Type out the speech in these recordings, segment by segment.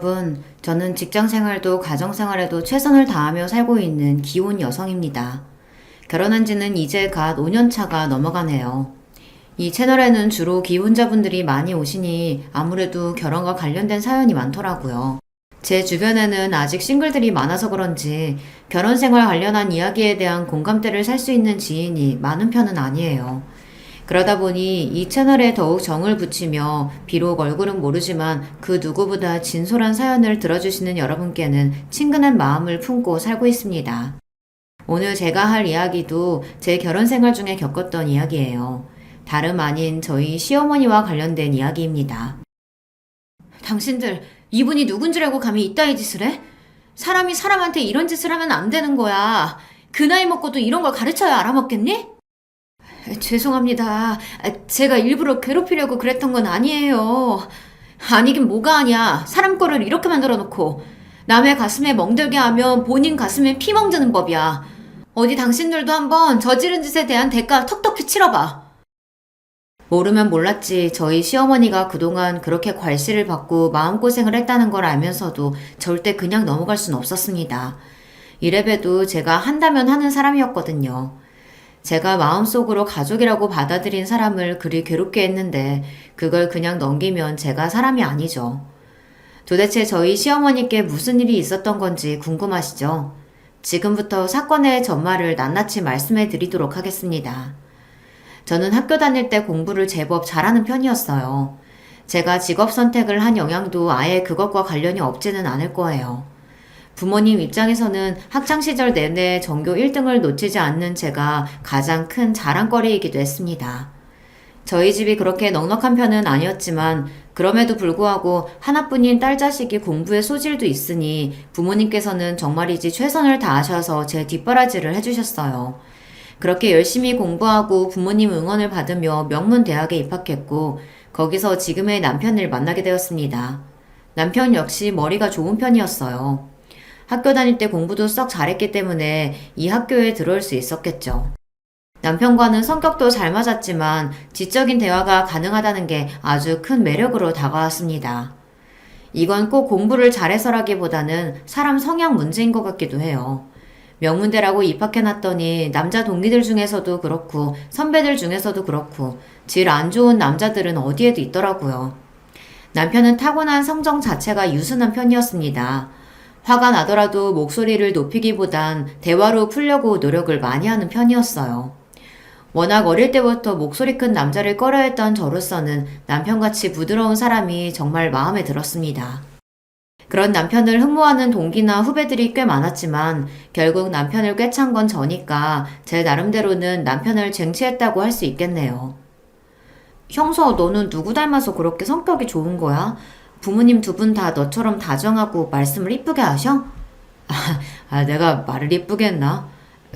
여러분, 저는 직장 생활도 가정 생활에도 최선을 다하며 살고 있는 기혼 여성입니다. 결혼한 지는 이제 갓 5년 차가 넘어가네요. 이 채널에는 주로 기혼자분들이 많이 오시니 아무래도 결혼과 관련된 사연이 많더라고요. 제 주변에는 아직 싱글들이 많아서 그런지 결혼 생활 관련한 이야기에 대한 공감대를 살 수 있는 지인이 많은 편은 아니에요. 그러다 보니 이 채널에 더욱 정을 붙이며 비록 얼굴은 모르지만 그 누구보다 진솔한 사연을 들어주시는 여러분께는 친근한 마음을 품고 살고 있습니다. 오늘 제가 할 이야기도 제 결혼 생활 중에 겪었던 이야기예요. 다름 아닌 저희 시어머니와 관련된 이야기입니다. 당신들 이분이 누군 줄 알고 감히 이따위 짓을 해? 사람이 사람한테 이런 짓을 하면 안 되는 거야. 그 나이 먹고도 이런 걸 가르쳐야 알아먹겠니? 죄송합니다. 제가 일부러 괴롭히려고 그랬던 건 아니에요. 아니긴 뭐가 아니야. 사람 거를 이렇게 만들어 놓고 남의 가슴에 멍들게 하면 본인 가슴에 피 멍드는 법이야. 어디 당신들도 한번 저지른 짓에 대한 대가 턱턱히 치러봐. 모르면 몰랐지 저희 시어머니가 그동안 그렇게 괄시를 받고 마음고생을 했다는 걸 알면서도 절대 그냥 넘어갈 순 없었습니다. 이래봬도 제가 한다면 하는 사람이었거든요. 제가 마음속으로 가족이라고 받아들인 사람을 그리 괴롭게 했는데 그걸 그냥 넘기면 제가 사람이 아니죠. 도대체 저희 시어머니께 무슨 일이 있었던 건지 궁금하시죠? 지금부터 사건의 전말을 낱낱이 말씀해 드리도록 하겠습니다. 저는 학교 다닐 때 공부를 제법 잘하는 편이었어요. 제가 직업 선택을 한 영향도 아예 그것과 관련이 없지는 않을 거예요. 부모님 입장에서는 학창시절 내내 전교 1등을 놓치지 않는 제가 가장 큰 자랑거리이기도 했습니다. 저희 집이 그렇게 넉넉한 편은 아니었지만 그럼에도 불구하고 하나뿐인 딸 자식이 공부에 소질도 있으니 부모님께서는 정말이지 최선을 다하셔서 제 뒷바라지를 해주셨어요. 그렇게 열심히 공부하고 부모님 응원을 받으며 명문대학에 입학했고 거기서 지금의 남편을 만나게 되었습니다. 남편 역시 머리가 좋은 편이었어요. 학교 다닐 때 공부도 썩 잘했기 때문에 이 학교에 들어올 수 있었겠죠. 남편과는 성격도 잘 맞았지만 지적인 대화가 가능하다는 게 아주 큰 매력으로 다가왔습니다. 이건 꼭 공부를 잘해서라기보다는 사람 성향 문제인 것 같기도 해요. 명문대라고 입학해놨더니 남자 동기들 중에서도 그렇고 선배들 중에서도 그렇고 질 안 좋은 남자들은 어디에도 있더라고요. 남편은 타고난 성정 자체가 유순한 편이었습니다. 화가 나더라도 목소리를 높이기보단 대화로 풀려고 노력을 많이 하는 편이었어요. 워낙 어릴 때부터 목소리 큰 남자를 꺼려했던 저로서는 남편같이 부드러운 사람이 정말 마음에 들었습니다. 그런 남편을 흠모하는 동기나 후배들이 꽤 많았지만 결국 남편을 꿰찬 건 저니까 제 나름대로는 남편을 쟁취했다고 할 수 있겠네요. 형서, 너는 누구 닮아서 그렇게 성격이 좋은 거야? 부모님 두 분 다 너처럼 다정하고 말씀을 이쁘게 하셔? 내가 말을 이쁘게 했나?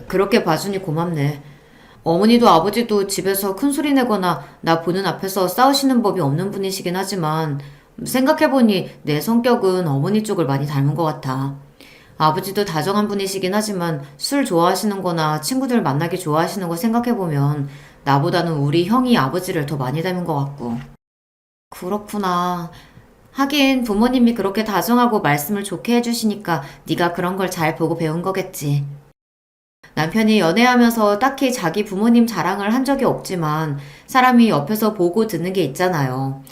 그렇게 봐주니 고맙네. 어머니도 아버지도 집에서 큰 소리 내거나 나 보는 앞에서 싸우시는 법이 없는 분이시긴 하지만 생각해보니 내 성격은 어머니 쪽을 많이 닮은 것 같아. 아버지도 다정한 분이시긴 하지만 술 좋아하시는 거나 친구들 만나기 좋아하시는 거 생각해보면 나보다는 우리 형이 아버지를 더 많이 닮은 것 같고. 그렇구나. 하긴 부모님이 그렇게 다정하고 말씀을 좋게 해주시니까 네가 그런 걸 잘 보고 배운 거겠지. 남편이 연애하면서 딱히 자기 부모님 자랑을 한 적이 없지만 사람이 옆에서 보고 듣는 게 있잖아요.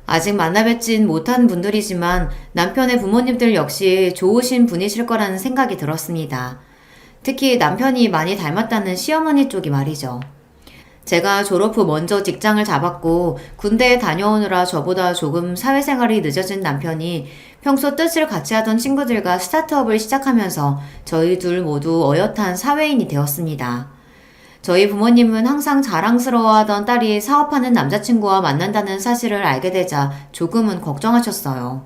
아직 만나뵙진 못한 분들이지만 남편의 부모님들 역시 좋으신 분이실 거라는 생각이 들었습니다. 특히 남편이 많이 닮았다는 시어머니 쪽이 말이죠. 제가 졸업 후 먼저 직장을 잡았고 군대에 다녀오느라 저보다 조금 사회생활이 늦어진 남편이 평소 뜻을 같이 하던 친구들과 스타트업을 시작하면서 저희 둘 모두 어엿한 사회인이 되었습니다. 저희 부모님은 항상 자랑스러워하던 딸이 사업하는 남자친구와 만난다는 사실을 알게 되자 조금은 걱정하셨어요.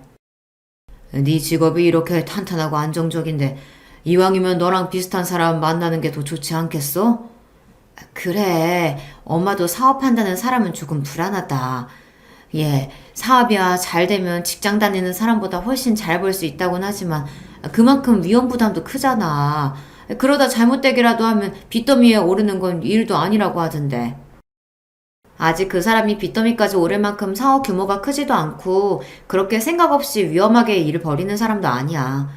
네 직업이 이렇게 탄탄하고 안정적인데 이왕이면 너랑 비슷한 사람 만나는 게 더 좋지 않겠어? 그래, 엄마도 사업한다는 사람은 조금 불안하다. 예, 사업이야 잘 되면 직장 다니는 사람보다 훨씬 잘 벌 수 있다곤 하지만 그만큼 위험 부담도 크잖아. 그러다 잘못되기라도 하면 빚더미에 오르는 건 일도 아니라고 하던데. 아직 그 사람이 빚더미까지 오를 만큼 사업 규모가 크지도 않고 그렇게 생각 없이 위험하게 일을 벌이는 사람도 아니야.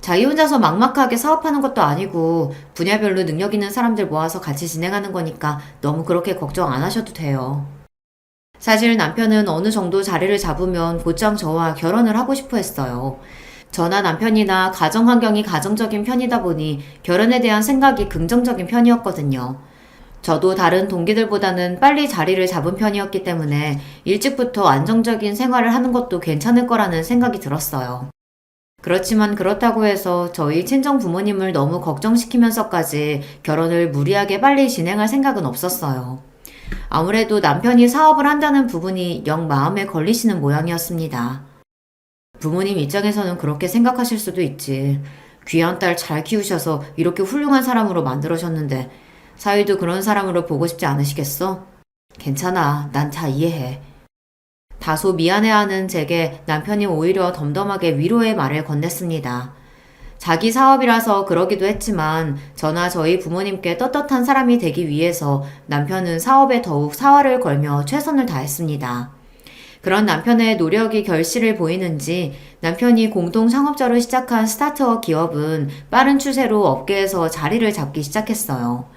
자기 혼자서 막막하게 사업하는 것도 아니고 분야별로 능력 있는 사람들 모아서 같이 진행하는 거니까 너무 그렇게 걱정 안 하셔도 돼요. 사실 남편은 어느 정도 자리를 잡으면 곧장 저와 결혼을 하고 싶어 했어요. 저나 남편이나 가정 환경이 가정적인 편이다 보니 결혼에 대한 생각이 긍정적인 편이었거든요. 저도 다른 동기들보다는 빨리 자리를 잡은 편이었기 때문에 일찍부터 안정적인 생활을 하는 것도 괜찮을 거라는 생각이 들었어요. 그렇지만 그렇다고 해서 저희 친정 부모님을 너무 걱정시키면서까지 결혼을 무리하게 빨리 진행할 생각은 없었어요. 아무래도 남편이 사업을 한다는 부분이 영 마음에 걸리시는 모양이었습니다. 부모님 입장에서는 그렇게 생각하실 수도 있지. 귀한 딸 잘 키우셔서 이렇게 훌륭한 사람으로 만들어셨는데 사위도 그런 사람으로 보고 싶지 않으시겠어? 괜찮아. 난 다 이해해. 다소 미안해하는 제게 남편이 오히려 덤덤하게 위로의 말을 건넸습니다. 자기 사업이라서 그러기도 했지만 저나 저희 부모님께 떳떳한 사람이 되기 위해서 남편은 사업에 더욱 사활을 걸며 최선을 다했습니다. 그런 남편의 노력이 결실을 보이는지 남편이 공동 창업자로 시작한 스타트업 기업은 빠른 추세로 업계에서 자리를 잡기 시작했어요.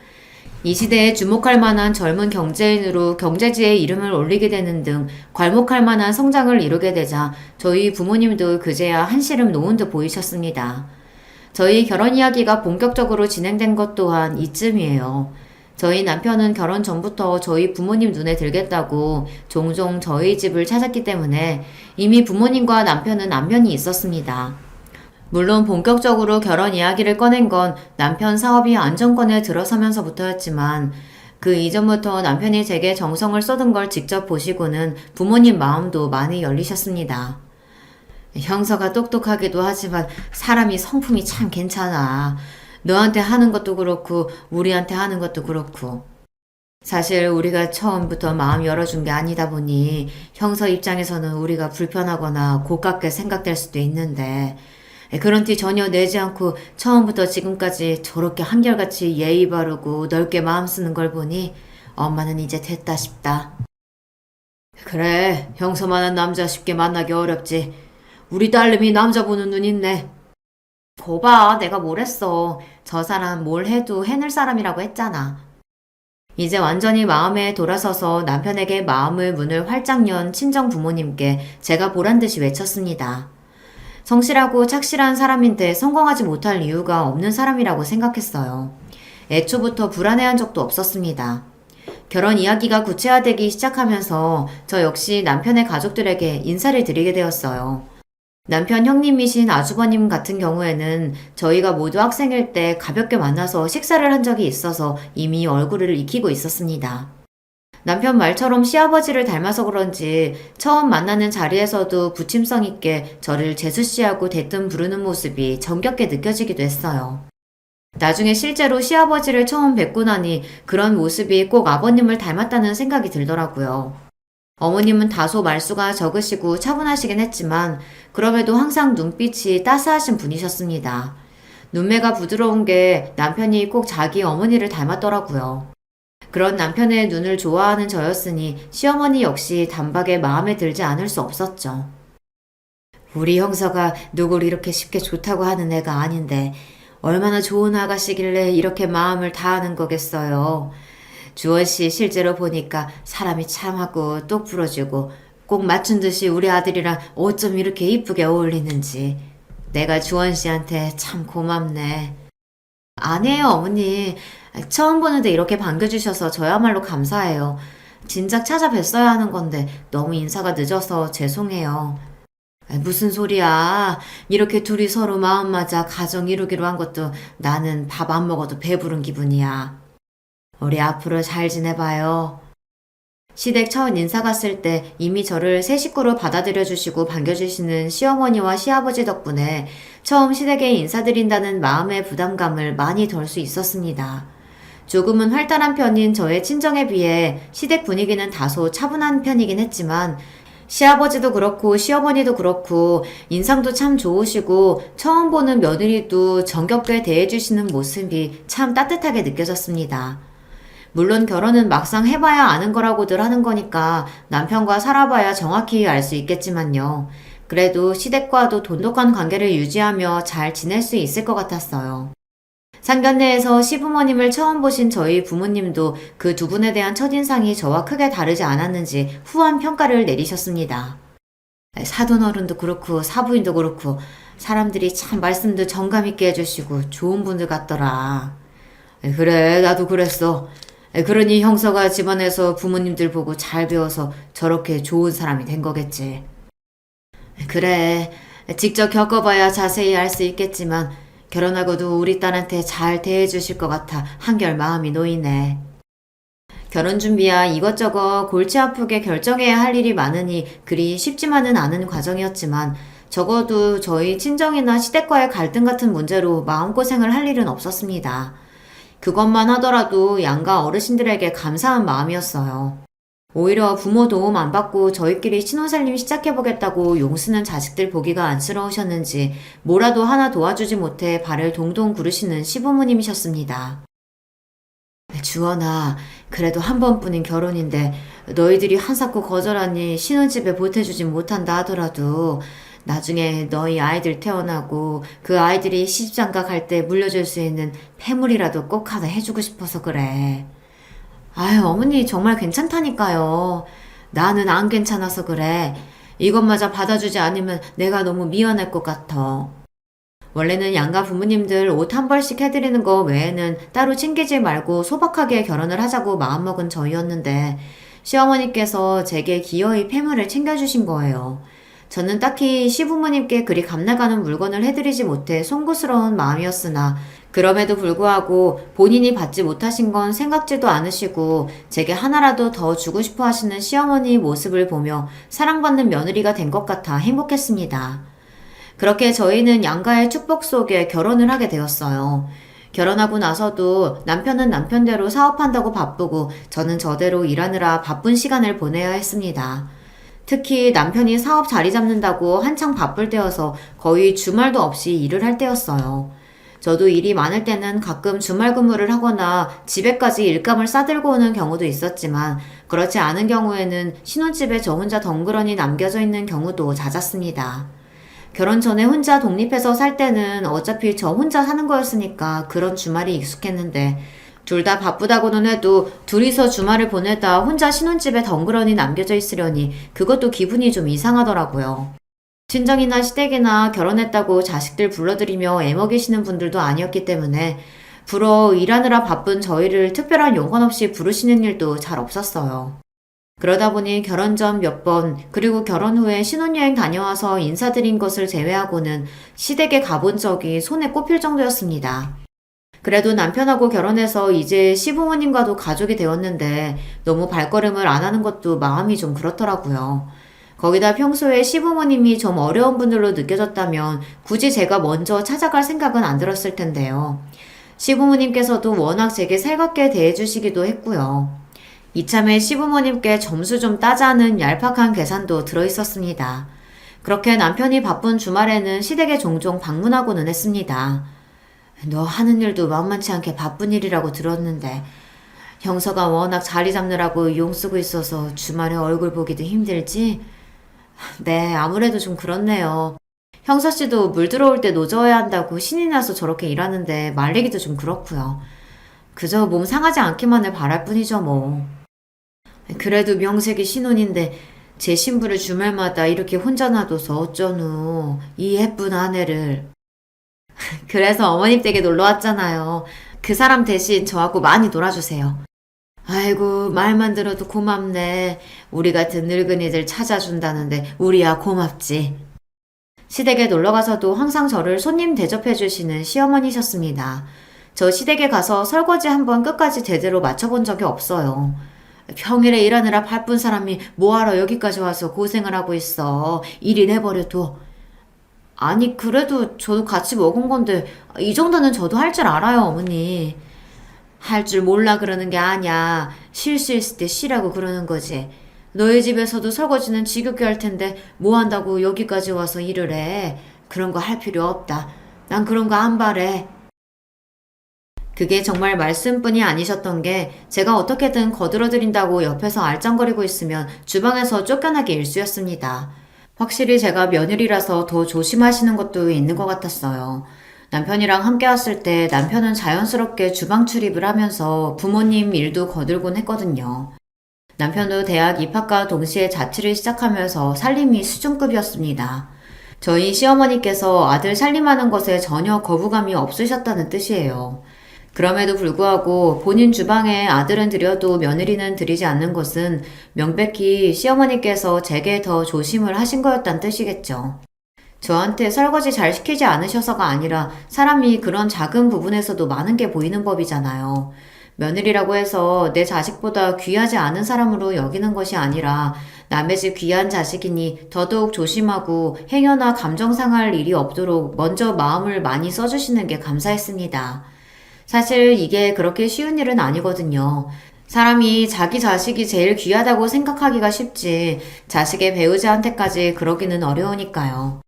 이 시대에 주목할 만한 젊은 경제인으로 경제지에 이름을 올리게 되는 등 괄목할 만한 성장을 이루게 되자 저희 부모님도 그제야 한시름 놓은 듯 보이셨습니다. 저희 결혼 이야기가 본격적으로 진행된 것 또한 이쯤이에요. 저희 남편은 결혼 전부터 저희 부모님 눈에 들겠다고 종종 저희 집을 찾았기 때문에 이미 부모님과 남편은 안면이 있었습니다. 물론 본격적으로 결혼 이야기를 꺼낸 건 남편 사업이 안정권에 들어서면서부터였지만 그 이전부터 남편이 제게 정성을 쏟은 걸 직접 보시고는 부모님 마음도 많이 열리셨습니다. 형서가 똑똑하기도 하지만 사람이 성품이 참 괜찮아. 너한테 하는 것도 그렇고 우리한테 하는 것도 그렇고. 사실 우리가 처음부터 마음 열어준 게 아니다 보니 형서 입장에서는 우리가 불편하거나 고깝게 생각될 수도 있는데 그런 티 전혀 내지 않고 처음부터 지금까지 저렇게 한결같이 예의 바르고 넓게 마음 쓰는 걸 보니 엄마는 이제 됐다 싶다. 그래, 형서만한 남자 쉽게 만나기 어렵지. 우리 딸내미 남자 보는 눈 있네. 거봐, 내가 뭘 했어. 저 사람 뭘 해도 해낼 사람이라고 했잖아. 이제 완전히 마음에 돌아서서 남편에게 마음의 문을 활짝 연 친정 부모님께 제가 보란듯이 외쳤습니다. 성실하고 착실한 사람인데 성공하지 못할 이유가 없는 사람이라고 생각했어요. 애초부터 불안해한 적도 없었습니다. 결혼 이야기가 구체화되기 시작하면서 저 역시 남편의 가족들에게 인사를 드리게 되었어요. 남편 형님이신 아주버님 같은 경우에는 저희가 모두 학생일 때 가볍게 만나서 식사를 한 적이 있어서 이미 얼굴을 익히고 있었습니다. 남편 말처럼 시아버지를 닮아서 그런지 처음 만나는 자리에서도 부침성 있게 저를 재수씨하고 대뜸 부르는 모습이 정겹게 느껴지기도 했어요. 나중에 실제로 시아버지를 처음 뵙고 나니 그런 모습이 꼭 아버님을 닮았다는 생각이 들더라고요. 어머님은 다소 말수가 적으시고 차분하시긴 했지만 그럼에도 항상 눈빛이 따스하신 분이셨습니다. 눈매가 부드러운 게 남편이 꼭 자기 어머니를 닮았더라고요. 그런 남편의 눈을 좋아하는 저였으니 시어머니 역시 단박에 마음에 들지 않을 수 없었죠. 우리 형서가 누굴 이렇게 쉽게 좋다고 하는 애가 아닌데 얼마나 좋은 아가씨길래 이렇게 마음을 다하는 거겠어요. 주원씨 실제로 보니까 사람이 참하고 똑 부러지고 꼭 맞춘 듯이 우리 아들이랑 어쩜 이렇게 이쁘게 어울리는지. 내가 주원씨한테 참 고맙네. 아니에요, 어머니. 처음 보는데 이렇게 반겨주셔서 저야말로 감사해요. 진작 찾아뵀어야 하는 건데 너무 인사가 늦어서 죄송해요. 무슨 소리야. 이렇게 둘이 서로 마음 맞아 가정 이루기로 한 것도 나는 밥 안 먹어도 배부른 기분이야. 우리 앞으로 잘 지내봐요. 시댁 첫 인사 갔을 때 이미 저를 새 식구로 받아들여 주시고 반겨주시는 시어머니와 시아버지 덕분에 처음 시댁에 인사드린다는 마음의 부담감을 많이 덜 수 있었습니다. 조금은 활달한 편인 저의 친정에 비해 시댁 분위기는 다소 차분한 편이긴 했지만 시아버지도 그렇고 시어머니도 그렇고 인상도 참 좋으시고 처음 보는 며느리도 정겹게 대해주시는 모습이 참 따뜻하게 느껴졌습니다. 물론 결혼은 막상 해봐야 아는 거라고들 하는 거니까 남편과 살아봐야 정확히 알 수 있겠지만요. 그래도 시댁과도 돈독한 관계를 유지하며 잘 지낼 수 있을 것 같았어요. 상견례에서 시부모님을 처음 보신 저희 부모님도 그 두 분에 대한 첫인상이 저와 크게 다르지 않았는지 후한 평가를 내리셨습니다. 사돈어른도 그렇고 사부인도 그렇고 사람들이 참 말씀도 정감 있게 해주시고 좋은 분들 같더라. 그래, 나도 그랬어. 그러니 형서가 집안에서 부모님들 보고 잘 배워서 저렇게 좋은 사람이 된 거겠지. 그래, 직접 겪어봐야 자세히 알 수 있겠지만 결혼하고도 우리 딸한테 잘 대해주실 것 같아 한결 마음이 놓이네. 결혼 준비야 이것저것 골치 아프게 결정해야 할 일이 많으니 그리 쉽지만은 않은 과정이었지만 적어도 저희 친정이나 시댁과의 갈등 같은 문제로 마음고생을 할 일은 없었습니다. 그것만 하더라도 양가 어르신들에게 감사한 마음이었어요. 오히려 부모 도움 안 받고 저희끼리 신혼살림 시작해보겠다고 용쓰는 자식들 보기가 안쓰러우셨는지 뭐라도 하나 도와주지 못해 발을 동동 구르시는 시부모님이셨습니다. 주원아, 그래도 한 번뿐인 결혼인데 너희들이 한사코 거절하니 신혼집에 보태주진 못한다 하더라도 나중에 너희 아이들 태어나고 그 아이들이 시집장가 갈 때 물려줄 수 있는 패물이라도 꼭 하나 해주고 싶어서 그래. 아유, 어머니 정말 괜찮다니까요. 나는 안 괜찮아서 그래. 이것마저 받아주지 않으면 내가 너무 미안할 것 같아. 원래는 양가 부모님들 옷 한 벌씩 해드리는 거 외에는 따로 챙기지 말고 소박하게 결혼을 하자고 마음먹은 저희였는데 시어머니께서 제게 기어이 패물을 챙겨주신 거예요. 저는 딱히 시부모님께 그리 값나가는 물건을 해드리지 못해 송구스러운 마음이었으나 그럼에도 불구하고 본인이 받지 못하신 건 생각지도 않으시고 제게 하나라도 더 주고 싶어 하시는 시어머니 모습을 보며 사랑받는 며느리가 된 것 같아 행복했습니다. 그렇게 저희는 양가의 축복 속에 결혼을 하게 되었어요. 결혼하고 나서도 남편은 남편대로 사업한다고 바쁘고 저는 저대로 일하느라 바쁜 시간을 보내야 했습니다. 특히 남편이 사업 자리 잡는다고 한창 바쁠 때여서 거의 주말도 없이 일을 할 때였어요. 저도 일이 많을 때는 가끔 주말 근무를 하거나 집에까지 일감을 싸들고 오는 경우도 있었지만 그렇지 않은 경우에는 신혼집에 저 혼자 덩그러니 남겨져 있는 경우도 잦았습니다. 결혼 전에 혼자 독립해서 살 때는 어차피 저 혼자 사는 거였으니까 그런 주말이 익숙했는데 둘 다 바쁘다고는 해도 둘이서 주말을 보내다 혼자 신혼집에 덩그러니 남겨져 있으려니 그것도 기분이 좀 이상하더라고요. 친정이나 시댁이나 결혼했다고 자식들 불러들이며 애먹이시는 분들도 아니었기 때문에 불어 일하느라 바쁜 저희를 특별한 요건 없이 부르시는 일도 잘 없었어요. 그러다 보니 결혼 전 몇 번, 그리고 결혼 후에 신혼여행 다녀와서 인사드린 것을 제외하고는 시댁에 가본 적이 손에 꼽힐 정도였습니다. 그래도 남편하고 결혼해서 이제 시부모님과도 가족이 되었는데 너무 발걸음을 안 하는 것도 마음이 좀 그렇더라고요. 거기다 평소에 시부모님이 좀 어려운 분들로 느껴졌다면 굳이 제가 먼저 찾아갈 생각은 안 들었을 텐데요. 시부모님께서도 워낙 제게 살갑게 대해주시기도 했고요. 이참에 시부모님께 점수 좀 따자는 얄팍한 계산도 들어있었습니다. 그렇게 남편이 바쁜 주말에는 시댁에 종종 방문하고는 했습니다. 너 하는 일도 만만치 않게 바쁜 일이라고 들었는데 형서가 워낙 자리 잡느라고 용 쓰고 있어서 주말에 얼굴 보기도 힘들지? 네, 아무래도 좀 그렇네요. 형서씨도 물 들어올 때 노져야 한다고 신이 나서 저렇게 일하는데 말리기도 좀 그렇고요. 그저 몸 상하지 않기만을 바랄 뿐이죠 뭐. 그래도 명색이 신혼인데 제 신부를 주말마다 이렇게 혼자 놔둬서 어쩌누 이 예쁜 아내를. 그래서 어머님 댁에 놀러 왔잖아요. 그 사람 대신 저하고 많이 놀아주세요. 아이고 말만 들어도 고맙네. 우리 같은 늙은이들 찾아준다는데 우리야 고맙지. 시댁에 놀러가서도 항상 저를 손님 대접해주시는 시어머니셨습니다. 저 시댁에 가서 설거지 한번 끝까지 제대로 맞춰본 적이 없어요. 평일에 일하느라 바쁜 사람이 뭐하러 여기까지 와서 고생을 하고 있어. 일이 내버려둬. 아니 그래도 저도 같이 먹은 건데 이 정도는 저도 할 줄 알아요 어머니. 할 줄 몰라 그러는 게 아니야. 실수했을 때 쉬라고 그러는 거지. 너희 집에서도 설거지는 지겹게 할 텐데 뭐 한다고 여기까지 와서 일을 해. 그런 거 할 필요 없다. 난 그런 거 안 바래. 그게 정말 말씀뿐이 아니셨던 게 제가 어떻게든 거들어드린다고 옆에서 알짱거리고 있으면 주방에서 쫓겨나기 일쑤였습니다. 확실히 제가 며느리라서 더 조심하시는 것도 있는 것 같았어요. 남편이랑 함께 왔을 때 남편은 자연스럽게 주방 출입을 하면서 부모님 일도 거들곤 했거든요. 남편도 대학 입학과 동시에 자취를 시작하면서 살림이 수준급이었습니다. 저희 시어머니께서 아들 살림하는 것에 전혀 거부감이 없으셨다는 뜻이에요. 그럼에도 불구하고 본인 주방에 아들은 들여도 며느리는 들이지 않는 것은 명백히 시어머니께서 제게 더 조심을 하신 거였단 뜻이겠죠. 저한테 설거지 잘 시키지 않으셔서가 아니라 사람이 그런 작은 부분에서도 많은 게 보이는 법이잖아요. 며느리라고 해서 내 자식보다 귀하지 않은 사람으로 여기는 것이 아니라 남의 집 귀한 자식이니 더더욱 조심하고 행여나 감정 상할 일이 없도록 먼저 마음을 많이 써주시는 게 감사했습니다. 사실 이게 그렇게 쉬운 일은 아니거든요. 사람이 자기 자식이 제일 귀하다고 생각하기가 쉽지 자식의 배우자한테까지 그러기는 어려우니까요.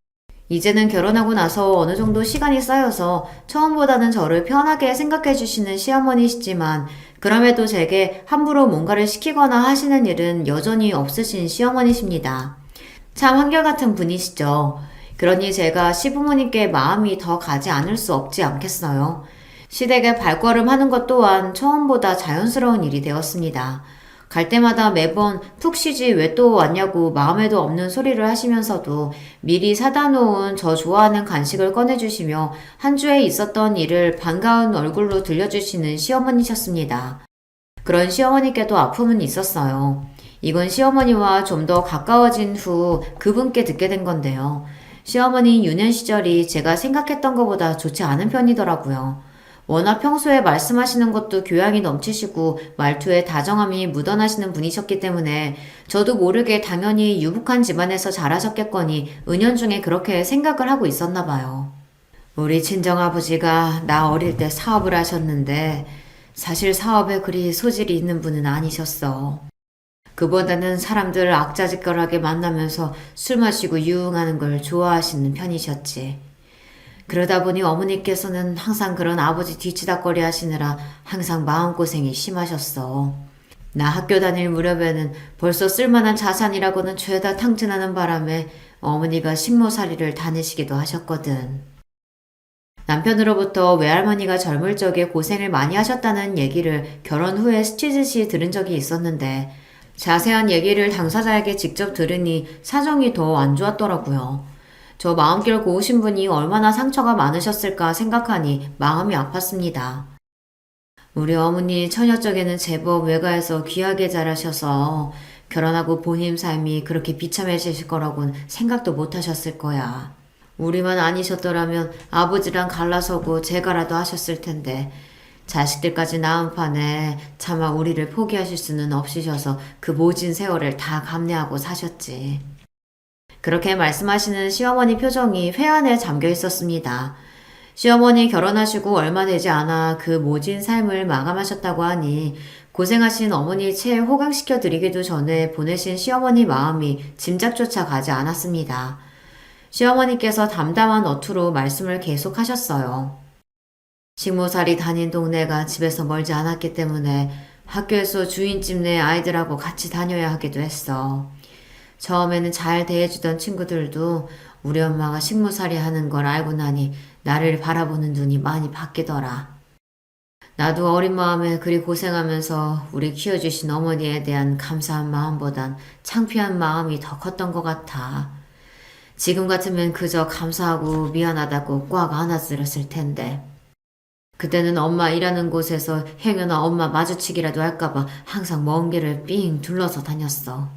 이제는 결혼하고 나서 어느 정도 시간이 쌓여서 처음보다는 저를 편하게 생각해 주시는 시어머니시지만 그럼에도 제게 함부로 뭔가를 시키거나 하시는 일은 여전히 없으신 시어머니십니다. 참 한결같은 분이시죠. 그러니 제가 시부모님께 마음이 더 가지 않을 수 없지 않겠어요. 시댁에 발걸음하는 것 또한 처음보다 자연스러운 일이 되었습니다. 갈 때마다 매번 푹 쉬지 왜 또 왔냐고 마음에도 없는 소리를 하시면서도 미리 사다 놓은 저 좋아하는 간식을 꺼내주시며 한 주에 있었던 일을 반가운 얼굴로 들려주시는 시어머니셨습니다. 그런 시어머니께도 아픔은 있었어요. 이건 시어머니와 좀 더 가까워진 후 그분께 듣게 된 건데요. 시어머니 유년 시절이 제가 생각했던 것보다 좋지 않은 편이더라고요. 워낙 평소에 말씀하시는 것도 교양이 넘치시고 말투에 다정함이 묻어나시는 분이셨기 때문에 저도 모르게 당연히 유복한 집안에서 자라셨겠거니 은연중에 그렇게 생각을 하고 있었나 봐요. 우리 친정아버지가 나 어릴 때 사업을 하셨는데 사실 사업에 그리 소질이 있는 분은 아니셨어. 그보다는 사람들 악자지껄하게 만나면서 술 마시고 유흥하는 걸 좋아하시는 편이셨지. 그러다 보니 어머니께서는 항상 그런 아버지 뒤치다꺼리 하시느라 항상 마음고생이 심하셨어. 나 학교 다닐 무렵에는 벌써 쓸만한 자산이라고는 죄다 탕진하는 바람에 어머니가 식모살이를 다니시기도 하셨거든. 남편으로부터 외할머니가 젊을 적에 고생을 많이 하셨다는 얘기를 결혼 후에 스치듯이 들은 적이 있었는데 자세한 얘기를 당사자에게 직접 들으니 사정이 더 안 좋았더라고요. 저 마음결 고우신 분이 얼마나 상처가 많으셨을까 생각하니 마음이 아팠습니다. 우리 어머니 처녀적에는 제법 외가에서 귀하게 자라셔서 결혼하고 본인 삶이 그렇게 비참해지실 거라고는 생각도 못 하셨을 거야. 우리만 아니셨더라면 아버지랑 갈라서고 재가라도 하셨을 텐데 자식들까지 낳은 판에 차마 우리를 포기하실 수는 없으셔서 그 모진 세월을 다 감내하고 사셨지. 그렇게 말씀하시는 시어머니 표정이 회한에 잠겨 있었습니다. 시어머니 결혼하시고 얼마 되지 않아 그 모진 삶을 마감하셨다고 하니 고생하신 어머니 채 호강시켜 드리기도 전에 보내신 시어머니 마음이 짐작조차 가지 않았습니다. 시어머니께서 담담한 어투로 말씀을 계속하셨어요. 식모살이 다닌 동네가 집에서 멀지 않았기 때문에 학교에서 주인집 내 아이들하고 같이 다녀야 하기도 했어. 처음에는 잘 대해주던 친구들도 우리 엄마가 식모살이 하는 걸 알고 나니 나를 바라보는 눈이 많이 바뀌더라. 나도 어린 마음에 그리 고생하면서 우리 키워주신 어머니에 대한 감사한 마음보단 창피한 마음이 더 컸던 것 같아. 지금 같으면 그저 감사하고 미안하다고 꽉 안아들었을 텐데. 그때는 엄마 일하는 곳에서 행여나 엄마 마주치기라도 할까봐 항상 먼 길을 삥 둘러서 다녔어.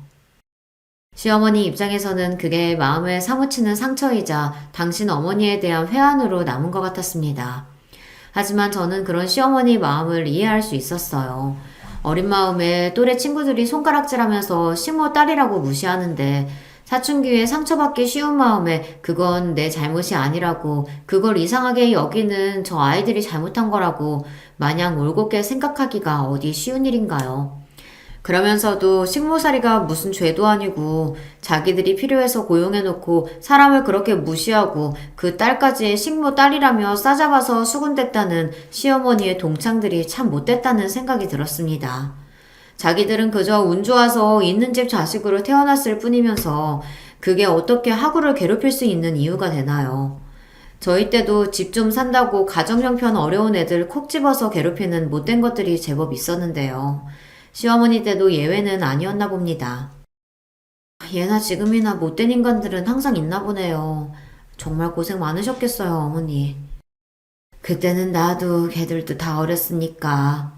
시어머니 입장에서는 그게 마음에 사무치는 상처이자 당신 어머니에 대한 회한으로 남은 것 같았습니다. 하지만 저는 그런 시어머니 마음을 이해할 수 있었어요. 어린 마음에 또래 친구들이 손가락질하면서 식모 딸이라고 무시하는데 사춘기에 상처받기 쉬운 마음에 그건 내 잘못이 아니라고 그걸 이상하게 여기는 저 아이들이 잘못한 거라고 마냥 올곧게 생각하기가 어디 쉬운 일인가요? 그러면서도 식모살이가 무슨 죄도 아니고 자기들이 필요해서 고용해놓고 사람을 그렇게 무시하고 그 딸까지 식모 딸이라며 싸잡아서 수군댔다는 시어머니의 동창들이 참 못됐다는 생각이 들었습니다. 자기들은 그저 운 좋아서 있는 집 자식으로 태어났을 뿐이면서 그게 어떻게 하구를 괴롭힐 수 있는 이유가 되나요? 저희 때도 집 좀 산다고 가정 형편 어려운 애들 콕 집어서 괴롭히는 못된 것들이 제법 있었는데요. 시어머니 때도 예외는 아니었나 봅니다. 예나 지금이나 못된 인간들은 항상 있나 보네요. 정말 고생 많으셨겠어요, 어머니. 그때는 나도 걔들도 다 어렸으니까.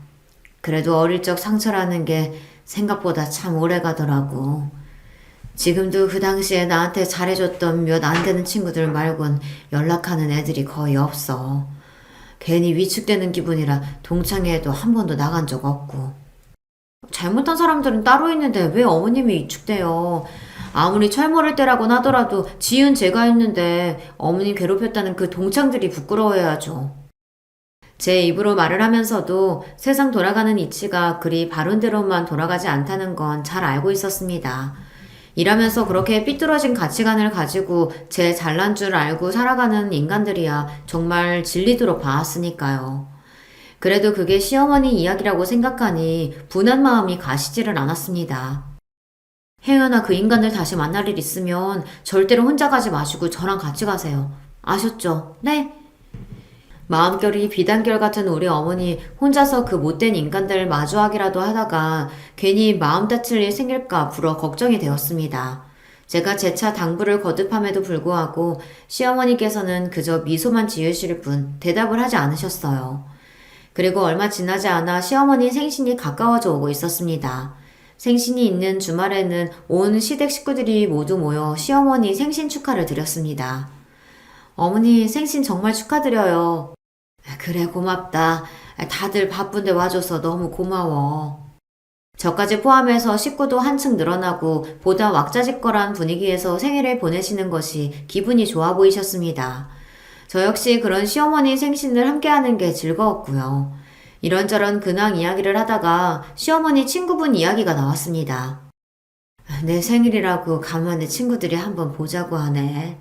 그래도 어릴 적 상처라는 게 생각보다 참 오래 가더라고. 지금도 그 당시에 나한테 잘해줬던 몇 안 되는 친구들 말곤 연락하는 애들이 거의 없어. 괜히 위축되는 기분이라 동창회에도 한 번도 나간 적 없고. 잘못한 사람들은 따로 있는데 왜 어머님이 위축돼요? 아무리 철모를 때라곤 하더라도 지은 제가 있는데 어머님 괴롭혔다는 그 동창들이 부끄러워해야죠. 제 입으로 말을 하면서도 세상 돌아가는 이치가 그리 바른 대로만 돌아가지 않다는 건 잘 알고 있었습니다. 일하면서 그렇게 삐뚤어진 가치관을 가지고 제 잘난 줄 알고 살아가는 인간들이야 정말 질리도록 봐왔으니까요. 그래도 그게 시어머니 이야기라고 생각하니 분한 마음이 가시지를 않았습니다. 혜연아, 그 인간들 다시 만날 일 있으면 절대로 혼자 가지 마시고 저랑 같이 가세요. 아셨죠? 네? 마음결이 비단결 같은 우리 어머니 혼자서 그 못된 인간들 마주하기라도 하다가 괜히 마음 다칠 일 생길까 불어 걱정이 되었습니다. 제가 재차 당부를 거듭함에도 불구하고 시어머니께서는 그저 미소만 지으실 뿐 대답을 하지 않으셨어요. 그리고 얼마 지나지 않아 시어머니 생신이 가까워져 오고 있었습니다. 생신이 있는 주말에는 온 시댁 식구들이 모두 모여 시어머니 생신 축하를 드렸습니다. 어머니 생신 정말 축하드려요. 그래, 고맙다. 다들 바쁜데 와줘서 너무 고마워. 저까지 포함해서 식구도 한층 늘어나고 보다 왁자지껄한 분위기에서 생일을 보내시는 것이 기분이 좋아 보이셨습니다. 저 역시 그런 시어머니 생신을 함께하는 게 즐거웠고요. 이런저런 근황 이야기를 하다가 시어머니 친구분 이야기가 나왔습니다. 내 생일이라고 간만에 친구들이 한번 보자고 하네.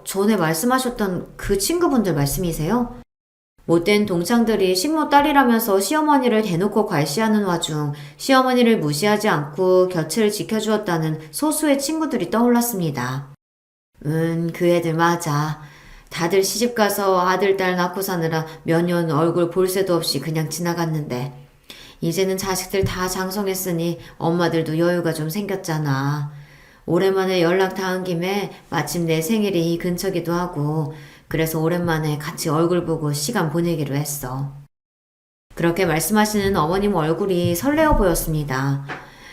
전에 말씀하셨던 그 친구분들 말씀이세요? 못된 동창들이 식모 딸이라면서 시어머니를 대놓고 괄시하는 와중 시어머니를 무시하지 않고 곁을 지켜주었다는 소수의 친구들이 떠올랐습니다. 그 애들 맞아. 다들 시집가서 아들, 딸 낳고 사느라 몇 년 얼굴 볼 새도 없이 그냥 지나갔는데 이제는 자식들 다 장성했으니 엄마들도 여유가 좀 생겼잖아. 오랜만에 연락 닿은 김에 마침 내 생일이 이 근처기도 하고 그래서 오랜만에 같이 얼굴 보고 시간 보내기로 했어. 그렇게 말씀하시는 어머님 얼굴이 설레어 보였습니다.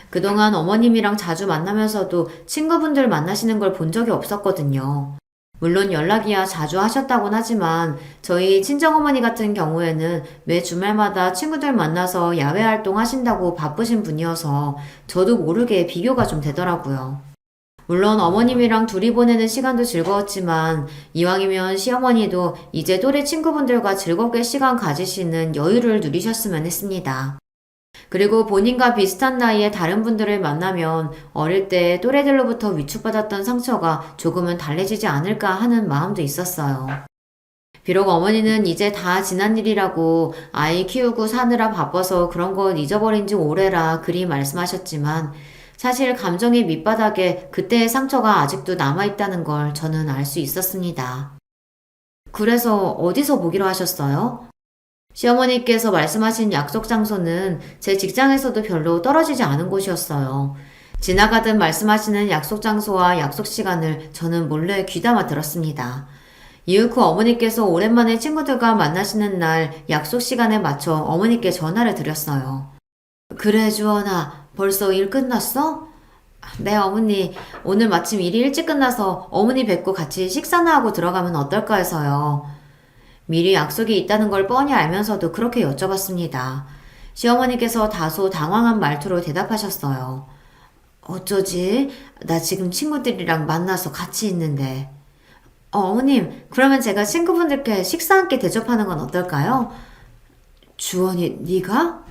그동안 어머님이랑 자주 만나면서도 친구분들 만나시는 걸 본 적이 없었거든요. 물론 연락이야 자주 하셨다곤 하지만 저희 친정어머니 같은 경우에는 매 주말마다 친구들 만나서 야외 활동 하신다고 바쁘신 분이어서 저도 모르게 비교가 좀 되더라고요. 물론 어머님이랑 둘이 보내는 시간도 즐거웠지만 이왕이면 시어머니도 이제 또래 친구분들과 즐겁게 시간 가지시는 여유를 누리셨으면 했습니다. 그리고 본인과 비슷한 나이의 다른 분들을 만나면 어릴 때 또래들로부터 위축받았던 상처가 조금은 달래지지 않을까 하는 마음도 있었어요. 비록 어머니는 이제 다 지난 일이라고 아이 키우고 사느라 바빠서 그런 건 잊어버린 지 오래라 그리 말씀하셨지만 사실 감정의 밑바닥에 그때의 상처가 아직도 남아있다는 걸 저는 알 수 있었습니다. 그래서 어디서 보기로 하셨어요? 시어머니께서 말씀하신 약속 장소는 제 직장에서도 별로 떨어지지 않은 곳이었어요. 지나가듯 말씀하시는 약속 장소와 약속 시간을 저는 몰래 귀담아 들었습니다. 이후 그 어머니께서 오랜만에 친구들과 만나시는 날 약속 시간에 맞춰 어머니께 전화를 드렸어요. 그래, 주원아, 벌써 일 끝났어? 네, 어머니. 오늘 마침 일이 일찍 끝나서 어머니 뵙고 같이 식사나 하고 들어가면 어떨까 해서요. 미리 약속이 있다는 걸 뻔히 알면서도 그렇게 여쭤봤습니다. 시어머니께서 다소 당황한 말투로 대답하셨어요. 어쩌지? 나 지금 친구들이랑 만나서 같이 있는데. 어머님, 그러면 제가 친구분들께 식사 함께 대접하는 건 어떨까요? 주원이, 네가?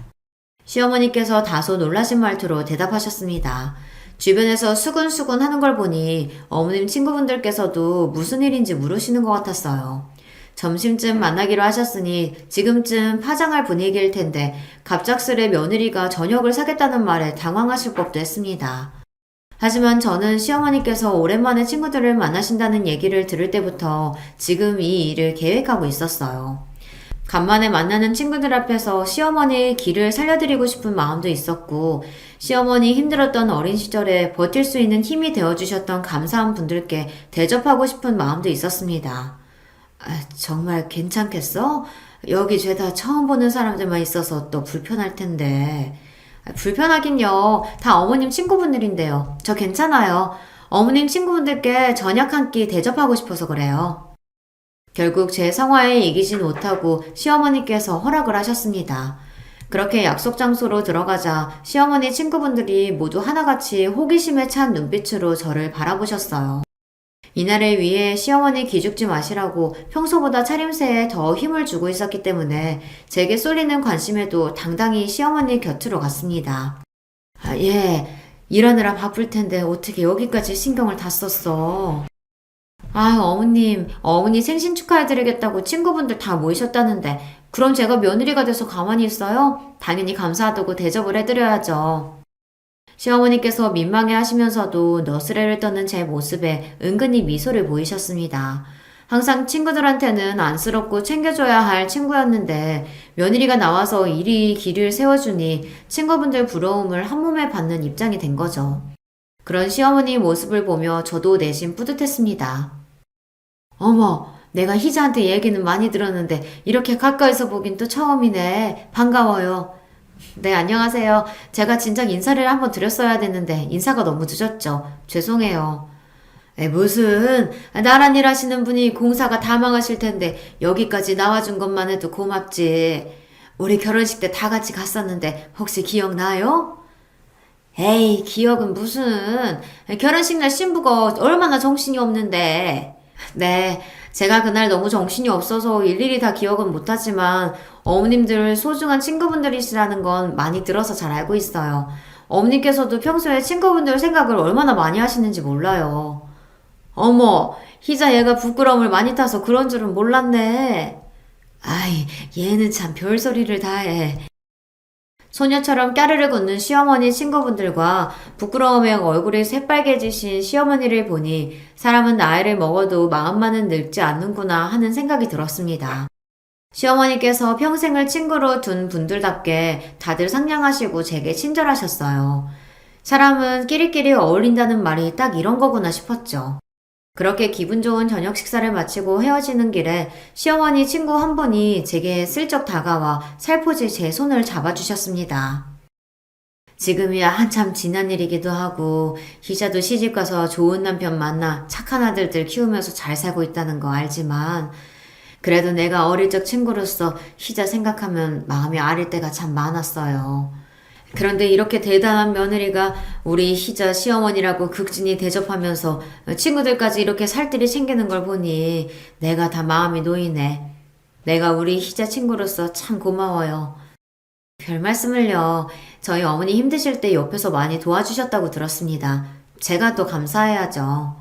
시어머니께서 다소 놀라신 말투로 대답하셨습니다. 주변에서 수근수근 하는 걸 보니 어머님 친구분들께서도 무슨 일인지 물으시는 것 같았어요. 점심쯤 만나기로 하셨으니 지금쯤 파장할 분위기일 텐데 갑작스레 며느리가 저녁을 사겠다는 말에 당황하실 법도 했습니다. 하지만 저는 시어머니께서 오랜만에 친구들을 만나신다는 얘기를 들을 때부터 지금 이 일을 계획하고 있었어요. 간만에 만나는 친구들 앞에서 시어머니의 길을 살려드리고 싶은 마음도 있었고, 시어머니 힘들었던 어린 시절에 버틸 수 있는 힘이 되어주셨던 감사한 분들께 대접하고 싶은 마음도 있었습니다. 정말 괜찮겠어? 여기 죄다 처음 보는 사람들만 있어서 또 불편할 텐데. 불편하긴요. 다 어머님 친구분들인데요. 저 괜찮아요. 어머님 친구분들께 저녁 한 끼 대접하고 싶어서 그래요. 결국 제 성화에 이기진 못하고 시어머니께서 허락을 하셨습니다. 그렇게 약속 장소로 들어가자 시어머니 친구분들이 모두 하나같이 호기심에 찬 눈빛으로 저를 바라보셨어요. 이날을 위해 시어머니 기죽지 마시라고 평소보다 차림새에 더 힘을 주고 있었기 때문에 제게 쏠리는 관심에도 당당히 시어머니 곁으로 갔습니다. 예, 일하느라 바쁠 텐데 어떻게 여기까지 신경을 다 썼어. 어머니 생신 축하해드리겠다고 친구분들 다 모이셨다는데 그럼 제가 며느리가 돼서 가만히 있어요? 당연히 감사하다고 대접을 해드려야죠. 시어머니께서 민망해 하시면서도 너스레를 떠는 제 모습에 은근히 미소를 보이셨습니다. 항상 친구들한테는 안쓰럽고 챙겨줘야 할 친구였는데 며느리가 나와서 이리 길을 세워주니 친구분들 부러움을 한몸에 받는 입장이 된 거죠. 그런 시어머니 모습을 보며 저도 내심 뿌듯했습니다. 어머, 내가 희자한테 얘기는 많이 들었는데 이렇게 가까이서 보긴 또 처음이네. 반가워요. 네, 안녕하세요. 제가 진작 인사를 한번 드렸어야 됐는데 인사가 너무 늦었죠. 죄송해요. 무슨 나란 일 하시는 분이 공사가 다 망하실 텐데 여기까지 나와준 것만 해도 고맙지. 우리 결혼식 때 다 같이 갔었는데 혹시 기억나요? 에이, 기억은 무슨. 결혼식 날 신부가 얼마나 정신이 없는데. 네, 제가 그날 너무 정신이 없어서 일일이 다 기억은 못하지만 어머님들 소중한 친구분들이시라는 건 많이 들어서 잘 알고 있어요. 어머님께서도 평소에 친구분들 생각을 얼마나 많이 하시는지 몰라요. 어머, 희자 얘가 부끄러움을 많이 타서 그런 줄은 몰랐네. 아이, 얘는 참 별소리를 다 해. 소녀처럼 까르르 웃는 시어머니 친구분들과 부끄러움에 얼굴이 새빨개지신 시어머니를 보니 사람은 나이를 먹어도 마음만은 늙지 않는구나 하는 생각이 들었습니다. 시어머니께서 평생을 친구로 둔 분들답게 다들 상냥하시고 제게 친절하셨어요. 사람은 끼리끼리 어울린다는 말이 딱 이런 거구나 싶었죠. 그렇게 기분 좋은 저녁 식사를 마치고 헤어지는 길에 시어머니 친구 한 분이 제게 슬쩍 다가와 살포시 제 손을 잡아주셨습니다. 지금이야 한참 지난 일이기도 하고 희자도 시집가서 좋은 남편 만나 착한 아들들 키우면서 잘 살고 있다는 거 알지만 그래도 내가 어릴 적 친구로서 희자 생각하면 마음이 아릴 때가 참 많았어요. 그런데 이렇게 대단한 며느리가 우리 희자 시어머니라고 극진히 대접하면서 친구들까지 이렇게 살뜰히 챙기는 걸 보니 내가 다 마음이 놓이네. 내가 우리 희자 친구로서 참 고마워요. 별 말씀을요. 저희 어머니 힘드실 때 옆에서 많이 도와주셨다고 들었습니다. 제가 또 감사해야죠.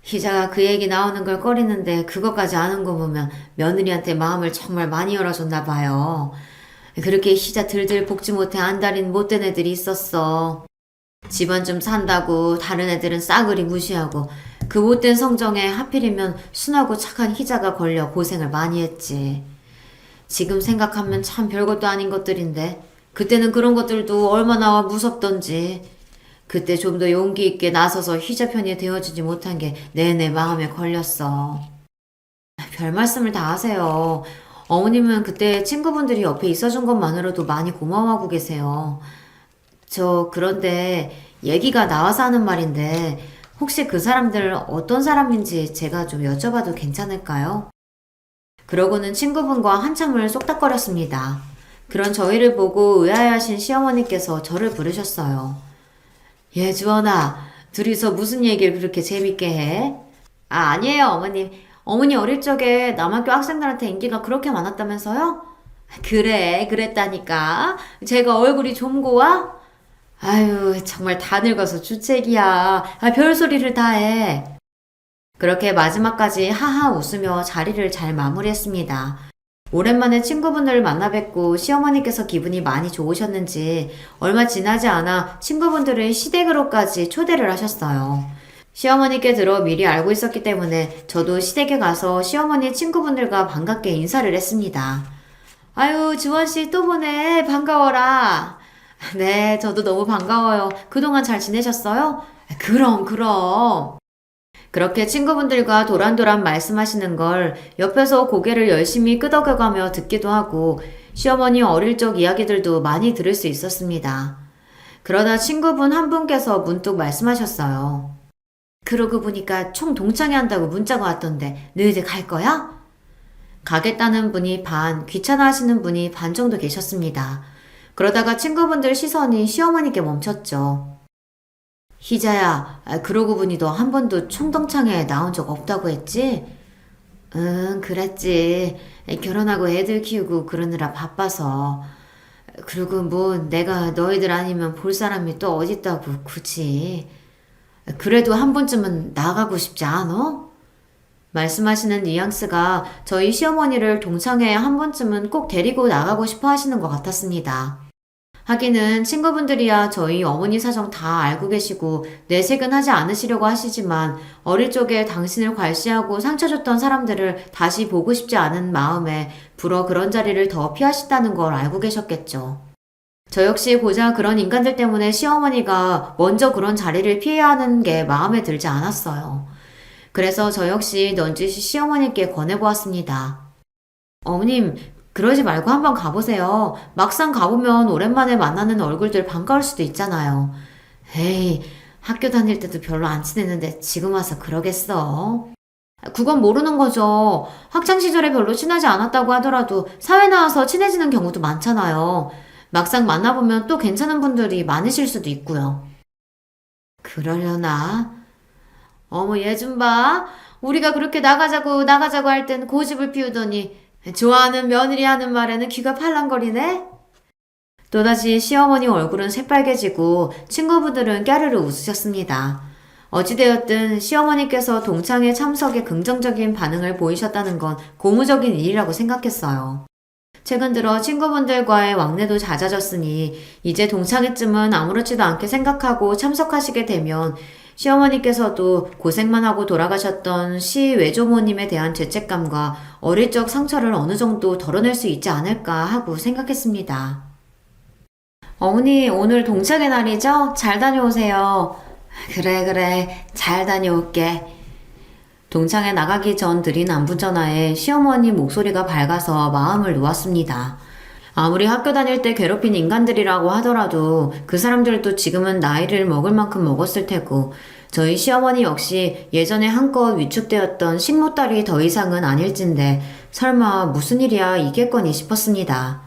희자가 그 얘기 나오는 걸 꺼리는데 그것까지 아는 거 보면 며느리한테 마음을 정말 많이 열어줬나 봐요. 그렇게 희자 들들 볶지 못해 안달인 못된 애들이 있었어. 집안 좀 산다고 다른 애들은 싸그리 무시하고 그 못된 성정에 하필이면 순하고 착한 희자가 걸려 고생을 많이 했지. 지금 생각하면 참 별것도 아닌 것들인데 그때는 그런 것들도 얼마나 무섭던지. 그때 좀 더 용기 있게 나서서 희자 편이 되어주지 못한 게 내내 마음에 걸렸어. 별 말씀을 다 하세요. 어머님은 그때 친구분들이 옆에 있어준 것만으로도 많이 고마워하고 계세요. 그런데 얘기가 나와서 하는 말인데 혹시 그 사람들 어떤 사람인지 제가 좀 여쭤봐도 괜찮을까요? 그러고는 친구분과 한참을 쏙닥거렸습니다. 그런 저희를 보고 의아해하신 시어머니께서 저를 부르셨어요. 주원아, 둘이서 무슨 얘기를 그렇게 재밌게 해? 아니에요, 어머님. 어머니 어릴 적에 남학교 학생들한테 인기가 그렇게 많았다면서요? 그래, 그랬다니까. 제가 얼굴이 좀 고와? 아유, 정말 다 늙어서 주책이야. 별소리를 다 해. 그렇게 마지막까지 하하 웃으며 자리를 잘 마무리했습니다. 오랜만에 친구분들을 만나 뵙고 시어머니께서 기분이 많이 좋으셨는지 얼마 지나지 않아 친구분들을 시댁으로까지 초대를 하셨어요. 시어머니께 들어 미리 알고 있었기 때문에 저도 시댁에 가서 시어머니 친구분들과 반갑게 인사를 했습니다. 아유, 주원씨 또 보네. 반가워라. 네, 저도 너무 반가워요. 그동안 잘 지내셨어요? 그럼. 그렇게 친구분들과 도란도란 말씀하시는 걸 옆에서 고개를 열심히 끄덕여가며 듣기도 하고 시어머니 어릴 적 이야기들도 많이 들을 수 있었습니다. 그러다 친구분 한 분께서 문득 말씀하셨어요. 그러고 보니까 총 동창회 한다고 문자가 왔던데 너희들 갈 거야? 가겠다는 분이 반, 귀찮아 하시는 분이 반 정도 계셨습니다. 그러다가 친구분들 시선이 시어머니께 멈췄죠. 희자야, 그러고 보니 너 한 번도 총동창회에 나온 적 없다고 했지? 응, 그랬지. 결혼하고 애들 키우고 그러느라 바빠서. 그리고 뭐 내가 너희들 아니면 볼 사람이 또 어딨다고 굳이. 그래도 한 번쯤은 나가고 싶지 않어? 말씀하시는 뉘앙스가 저희 시어머니를 동창회에 한 번쯤은 꼭 데리고 나가고 싶어 하시는 것 같았습니다. 하기는 친구분들이야 저희 어머니 사정 다 알고 계시고 내색은 하지 않으시려고 하시지만 어릴 적에 당신을 괄시하고 상처 줬던 사람들을 다시 보고 싶지 않은 마음에 불어 그런 자리를 더 피하신다는 걸 알고 계셨겠죠. 저 역시 고작 그런 인간들 때문에 시어머니가 먼저 그런 자리를 피해야 하는 게 마음에 들지 않았어요. 그래서 저 역시 넌지시 시어머니께 권해보았습니다. 어머님, 그러지 말고 한번 가보세요. 막상 가보면 오랜만에 만나는 얼굴들 반가울 수도 있잖아요. 에이, 학교 다닐 때도 별로 안 친했는데 지금 와서 그러겠어? 그건 모르는 거죠. 학창시절에 별로 친하지 않았다고 하더라도 사회 나와서 친해지는 경우도 많잖아요. 막상 만나보면 또 괜찮은 분들이 많으실 수도 있고요. 그러려나? 어머, 얘 좀 봐. 우리가 그렇게 나가자고 할 땐 고집을 피우더니 좋아하는 며느리 하는 말에는 귀가 팔랑거리네? 또다시 시어머니 얼굴은 새빨개지고 친구분들은 깨르르 웃으셨습니다. 어찌되었든 시어머니께서 동창회 참석에 긍정적인 반응을 보이셨다는 건 고무적인 일이라고 생각했어요. 최근 들어 친구분들과의 왕래도 잦아졌으니 이제 동창회쯤은 아무렇지도 않게 생각하고 참석하시게 되면 시어머니께서도 고생만 하고 돌아가셨던 시 외조모님에 대한 죄책감과 어릴 적 상처를 어느 정도 덜어낼 수 있지 않을까 하고 생각했습니다. 어머니, 오늘 동창회 날이죠? 잘 다녀오세요. 그래, 잘 다녀올게. 동창회 나가기 전 드린 안부전화에 시어머니 목소리가 밝아서 마음을 놓았습니다. 아무리 학교 다닐 때 괴롭힌 인간들이라고 하더라도 그 사람들도 지금은 나이를 먹을 만큼 먹었을 테고 저희 시어머니 역시 예전에 한껏 위축되었던 식모딸이 더 이상은 아닐진데 설마 무슨 일이야 이겠거니 싶었습니다.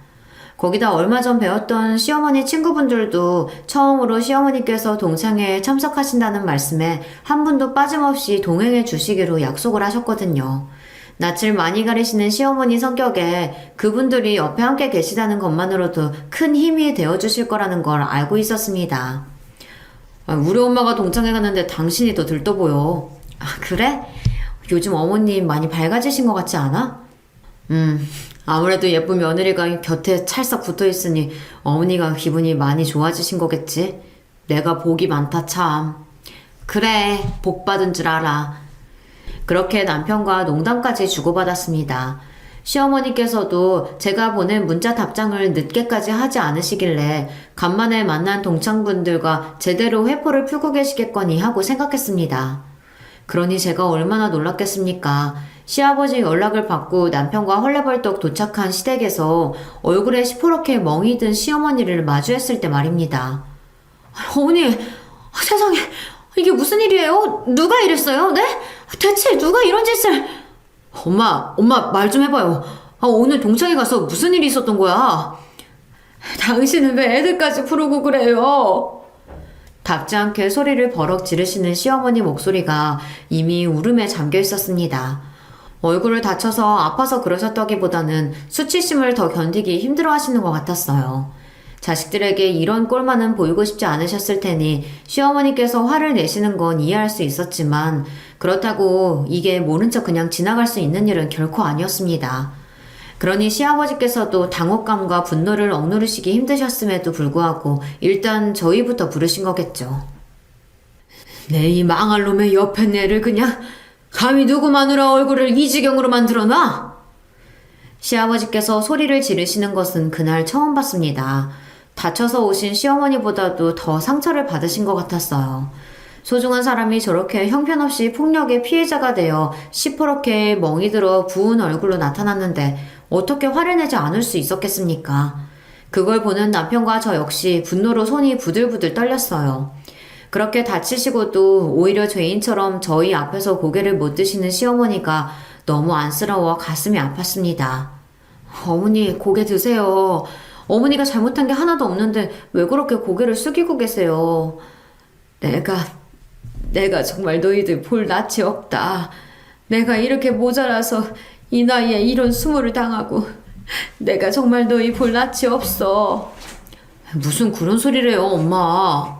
거기다 얼마 전 배웠던 시어머니 친구분들도 처음으로 시어머니께서 동창회에 참석하신다는 말씀에 한 분도 빠짐없이 동행해 주시기로 약속을 하셨거든요. 낯을 많이 가리시는 시어머니 성격에 그분들이 옆에 함께 계시다는 것만으로도 큰 힘이 되어주실 거라는 걸 알고 있었습니다. 우리 엄마가 동창회 갔는데 당신이 더 들떠 보여. 그래? 요즘 어머님 많이 밝아지신 것 같지 않아? 아무래도 예쁜 며느리가 곁에 찰싹 붙어있으니 어머니가 기분이 많이 좋아지신 거겠지? 내가 복이 많다 참. 그래, 복 받은 줄 알아. 그렇게 남편과 농담까지 주고받았습니다. 시어머니께서도 제가 보낸 문자 답장을 늦게까지 하지 않으시길래 간만에 만난 동창분들과 제대로 회포를 풀고 계시겠거니 하고 생각했습니다. 그러니 제가 얼마나 놀랐겠습니까? 시아버지 연락을 받고 남편과 헐레벌떡 도착한 시댁에서 얼굴에 시퍼렇게 멍이 든 시어머니를 마주했을 때 말입니다. 어머니, 세상에, 이게 무슨 일이에요? 누가 이랬어요? 네? 대체 누가 이런 짓을... 엄마 말 좀 해봐요. 오늘 동창회 가서 무슨 일이 있었던 거야? 당신은 왜 애들까지 부르고 그래요? 답지 않게 소리를 버럭 지르시는 시어머니 목소리가 이미 울음에 잠겨 있었습니다. 얼굴을 다쳐서 아파서 그러셨다기보다는 수치심을 더 견디기 힘들어 하시는 것 같았어요. 자식들에게 이런 꼴만은 보이고 싶지 않으셨을 테니 시어머니께서 화를 내시는 건 이해할 수 있었지만 그렇다고 이게 모른 척 그냥 지나갈 수 있는 일은 결코 아니었습니다. 그러니 시아버지께서도 당혹감과 분노를 억누르시기 힘드셨음에도 불구하고 일단 저희부터 부르신 거겠죠. 내 이 망할 놈의 옆에 내를 그냥 감히 누구 마누라 얼굴을 이 지경으로 만들어놔? 시아버지께서 소리를 지르시는 것은 그날 처음 봤습니다. 다쳐서 오신 시어머니보다도 더 상처를 받으신 것 같았어요. 소중한 사람이 저렇게 형편없이 폭력의 피해자가 되어 시퍼렇게 멍이 들어 부은 얼굴로 나타났는데 어떻게 화를 내지 않을 수 있었겠습니까? 그걸 보는 남편과 저 역시 분노로 손이 부들부들 떨렸어요. 그렇게 다치시고도 오히려 죄인처럼 저희 앞에서 고개를 못 드시는 시어머니가 너무 안쓰러워 가슴이 아팠습니다. 어머니, 고개 드세요. 어머니가 잘못한 게 하나도 없는데 왜 그렇게 고개를 숙이고 계세요? 내가 정말 너희들 볼 낯이 없다. 내가 이렇게 모자라서 이 나이에 이런 수모를 당하고 내가 정말 너희 볼 낯이 없어. 무슨 그런 소리래요, 엄마.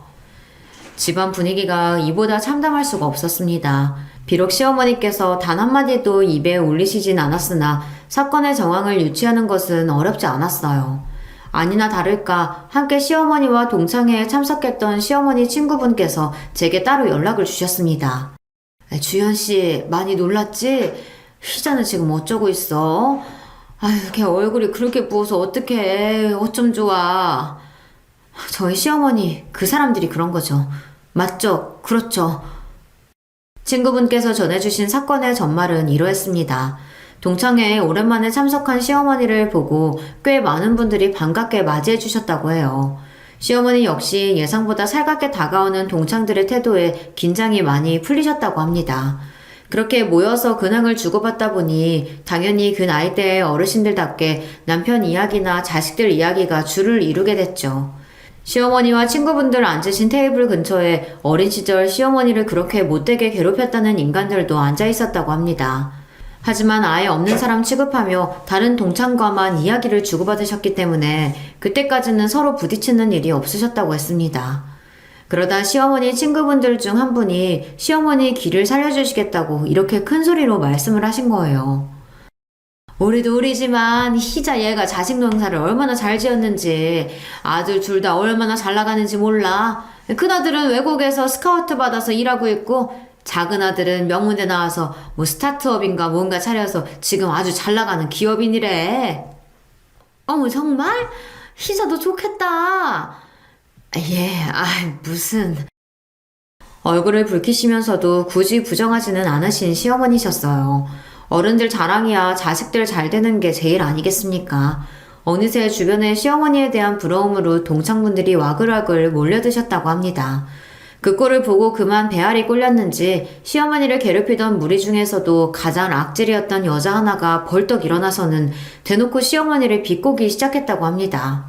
집안 분위기가 이보다 참담할 수가 없었습니다. 비록 시어머니께서 단 한마디도 입에 올리시진 않았으나 사건의 정황을 유추하는 것은 어렵지 않았어요. 아니나 다를까 함께 시어머니와 동창회에 참석했던 시어머니 친구분께서 제게 따로 연락을 주셨습니다. 주연씨, 많이 놀랐지? 희자는 지금 어쩌고 있어? 아유, 걔 얼굴이 그렇게 부어서 어떡해. 어쩜 좋아. 저희 시어머니, 그 사람들이 그런 거죠. 맞죠? 그렇죠. 친구분께서 전해주신 사건의 전말은 이러했습니다. 동창회에 오랜만에 참석한 시어머니를 보고 꽤 많은 분들이 반갑게 맞이해 주셨다고 해요. 시어머니 역시 예상보다 살갑게 다가오는 동창들의 태도에 긴장이 많이 풀리셨다고 합니다. 그렇게 모여서 근황을 주고받다 보니 당연히 그 나이대의 어르신들답게 남편 이야기나 자식들 이야기가 줄을 이루게 됐죠. 시어머니와 친구분들 앉으신 테이블 근처에 어린 시절 시어머니를 그렇게 못되게 괴롭혔다는 인간들도 앉아 있었다고 합니다. 하지만 아예 없는 사람 취급하며 다른 동창과만 이야기를 주고받으셨기 때문에 그때까지는 서로 부딪히는 일이 없으셨다고 했습니다. 그러다 시어머니 친구분들 중 한 분이 시어머니 길을 살려주시겠다고 이렇게 큰 소리로 말씀을 하신 거예요. 우리도 우리지만 희자 얘가 자식 농사를 얼마나 잘 지었는지 아들 둘 다 얼마나 잘 나가는지 몰라. 큰아들은 외국에서 스카우트 받아서 일하고 있고 작은 아들은 명문대 나와서 뭐 스타트업인가 뭔가 차려서 지금 아주 잘 나가는 기업인이래. 어머 정말? 희자도 좋겠다. 예, 무슨. 얼굴을 붉히시면서도 굳이 부정하지는 않으신 시어머니셨어요. 어른들 자랑이야 자식들 잘 되는 게 제일 아니겠습니까? 어느새 주변의 시어머니에 대한 부러움으로 동창분들이 와글와글 몰려드셨다고 합니다. 그 꼴을 보고 그만 배알이 꼴렸는지 시어머니를 괴롭히던 무리 중에서도 가장 악질이었던 여자 하나가 벌떡 일어나서는 대놓고 시어머니를 비꼬기 시작했다고 합니다.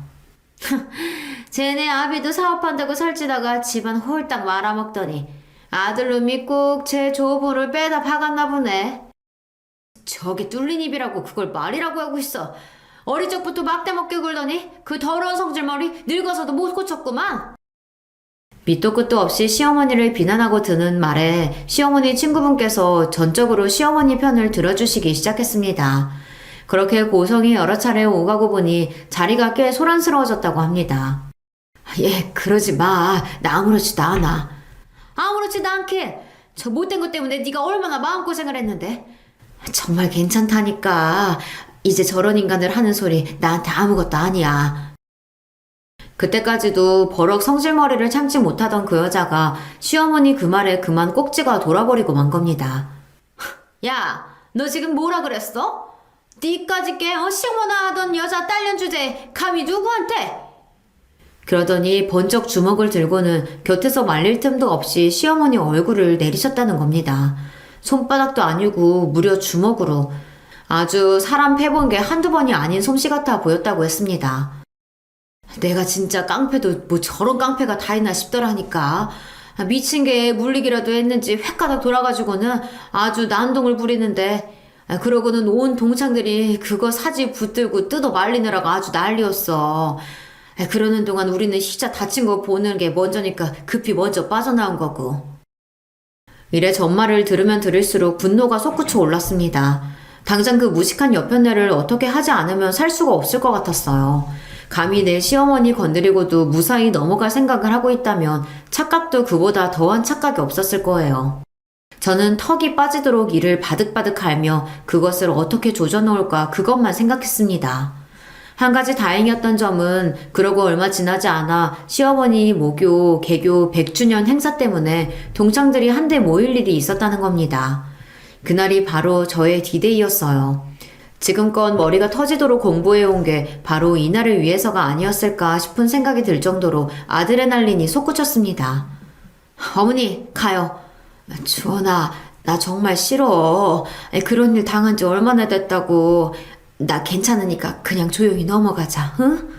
쟤네 아비도 사업한다고 설치다가 집안 홀딱 말아먹더니 아들놈이 꼭 제 조부를 빼다 박았나 보네. 저게 뚫린 입이라고 그걸 말이라고 하고 있어. 어릴 적부터 막대 먹게 굴더니 그 더러운 성질머리 늙어서도 못 고쳤구만. 밑도 끝도 없이 시어머니를 비난하고 드는 말에 시어머니 친구분께서 전적으로 시어머니 편을 들어주시기 시작했습니다. 그렇게 고성이 여러 차례 오가고 보니 자리가 꽤 소란스러워졌다고 합니다. 예, 그러지 마. 나 아무렇지도 않아. 아무렇지도 않게. 저 못된 것 때문에 네가 얼마나 마음고생을 했는데. 정말 괜찮다니까. 이제 저런 인간을 하는 소리 나한테 아무것도 아니야. 그때까지도 버럭 성질머리를 참지 못하던 그 여자가 시어머니 그 말에 그만 꼭지가 돌아버리고 만 겁니다. 야, 너 지금 뭐라 그랬어? 니까짓 게 시어머나 하던 여자 딸년 주제에 감히 누구한테? 그러더니 번쩍 주먹을 들고는 곁에서 말릴 틈도 없이 시어머니 얼굴을 내리셨다는 겁니다. 손바닥도 아니고 무려 주먹으로 아주 사람 패본 게 한두 번이 아닌 솜씨 같아 보였다고 했습니다. 내가 진짜 깡패도 뭐 저런 깡패가 다 있나 싶더라니까. 미친 게 물리기라도 했는지 획가닥 돌아가지고는 아주 난동을 부리는데 그러고는 온 동창들이 그거 사지 붙들고 뜯어 말리느라고 아주 난리였어. 그러는 동안 우리는 희자 다친 거 보는 게 먼저니까 급히 먼저 빠져나온 거고. 이래 전말을 들으면 들을수록 분노가 솟구쳐 올랐습니다. 당장 그 무식한 여편네를 어떻게 하지 않으면 살 수가 없을 것 같았어요. 감히 내 시어머니 건드리고도 무사히 넘어갈 생각을 하고 있다면 착각도 그보다 더한 착각이 없었을 거예요. 저는 턱이 빠지도록 이를 바득바득 갈며 그것을 어떻게 조져놓을까 그것만 생각했습니다. 한 가지 다행이었던 점은 그러고 얼마 지나지 않아 시어머니 모교, 개교 100주년 행사 때문에 동창들이 한데 모일 일이 있었다는 겁니다. 그날이 바로 저의 디데이였어요. 지금껏 머리가 터지도록 공부해온 게 바로 이날을 위해서가 아니었을까 싶은 생각이 들 정도로 아드레날린이 솟구쳤습니다. 어머니, 가요. 주원아, 나 정말 싫어. 그런 일 당한 지 얼마나 됐다고. 나 괜찮으니까 그냥 조용히 넘어가자, 응?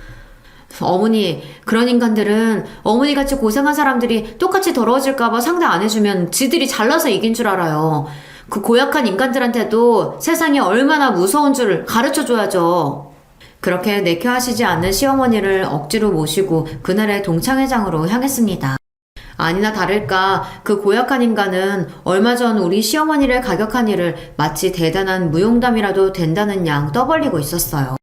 어머니, 그런 인간들은 어머니같이 고생한 사람들이 똑같이 더러워질까봐 상대 안 해주면 지들이 잘나서 이긴 줄 알아요. 그 고약한 인간들한테도 세상이 얼마나 무서운 줄을 가르쳐줘야죠. 그렇게 내켜하시지 않는 시어머니를 억지로 모시고 그날의 동창회장으로 향했습니다. 아니나 다를까 그 고약한 인간은 얼마 전 우리 시어머니를 가격한 일을 마치 대단한 무용담이라도 된다는 양 떠벌리고 있었어요.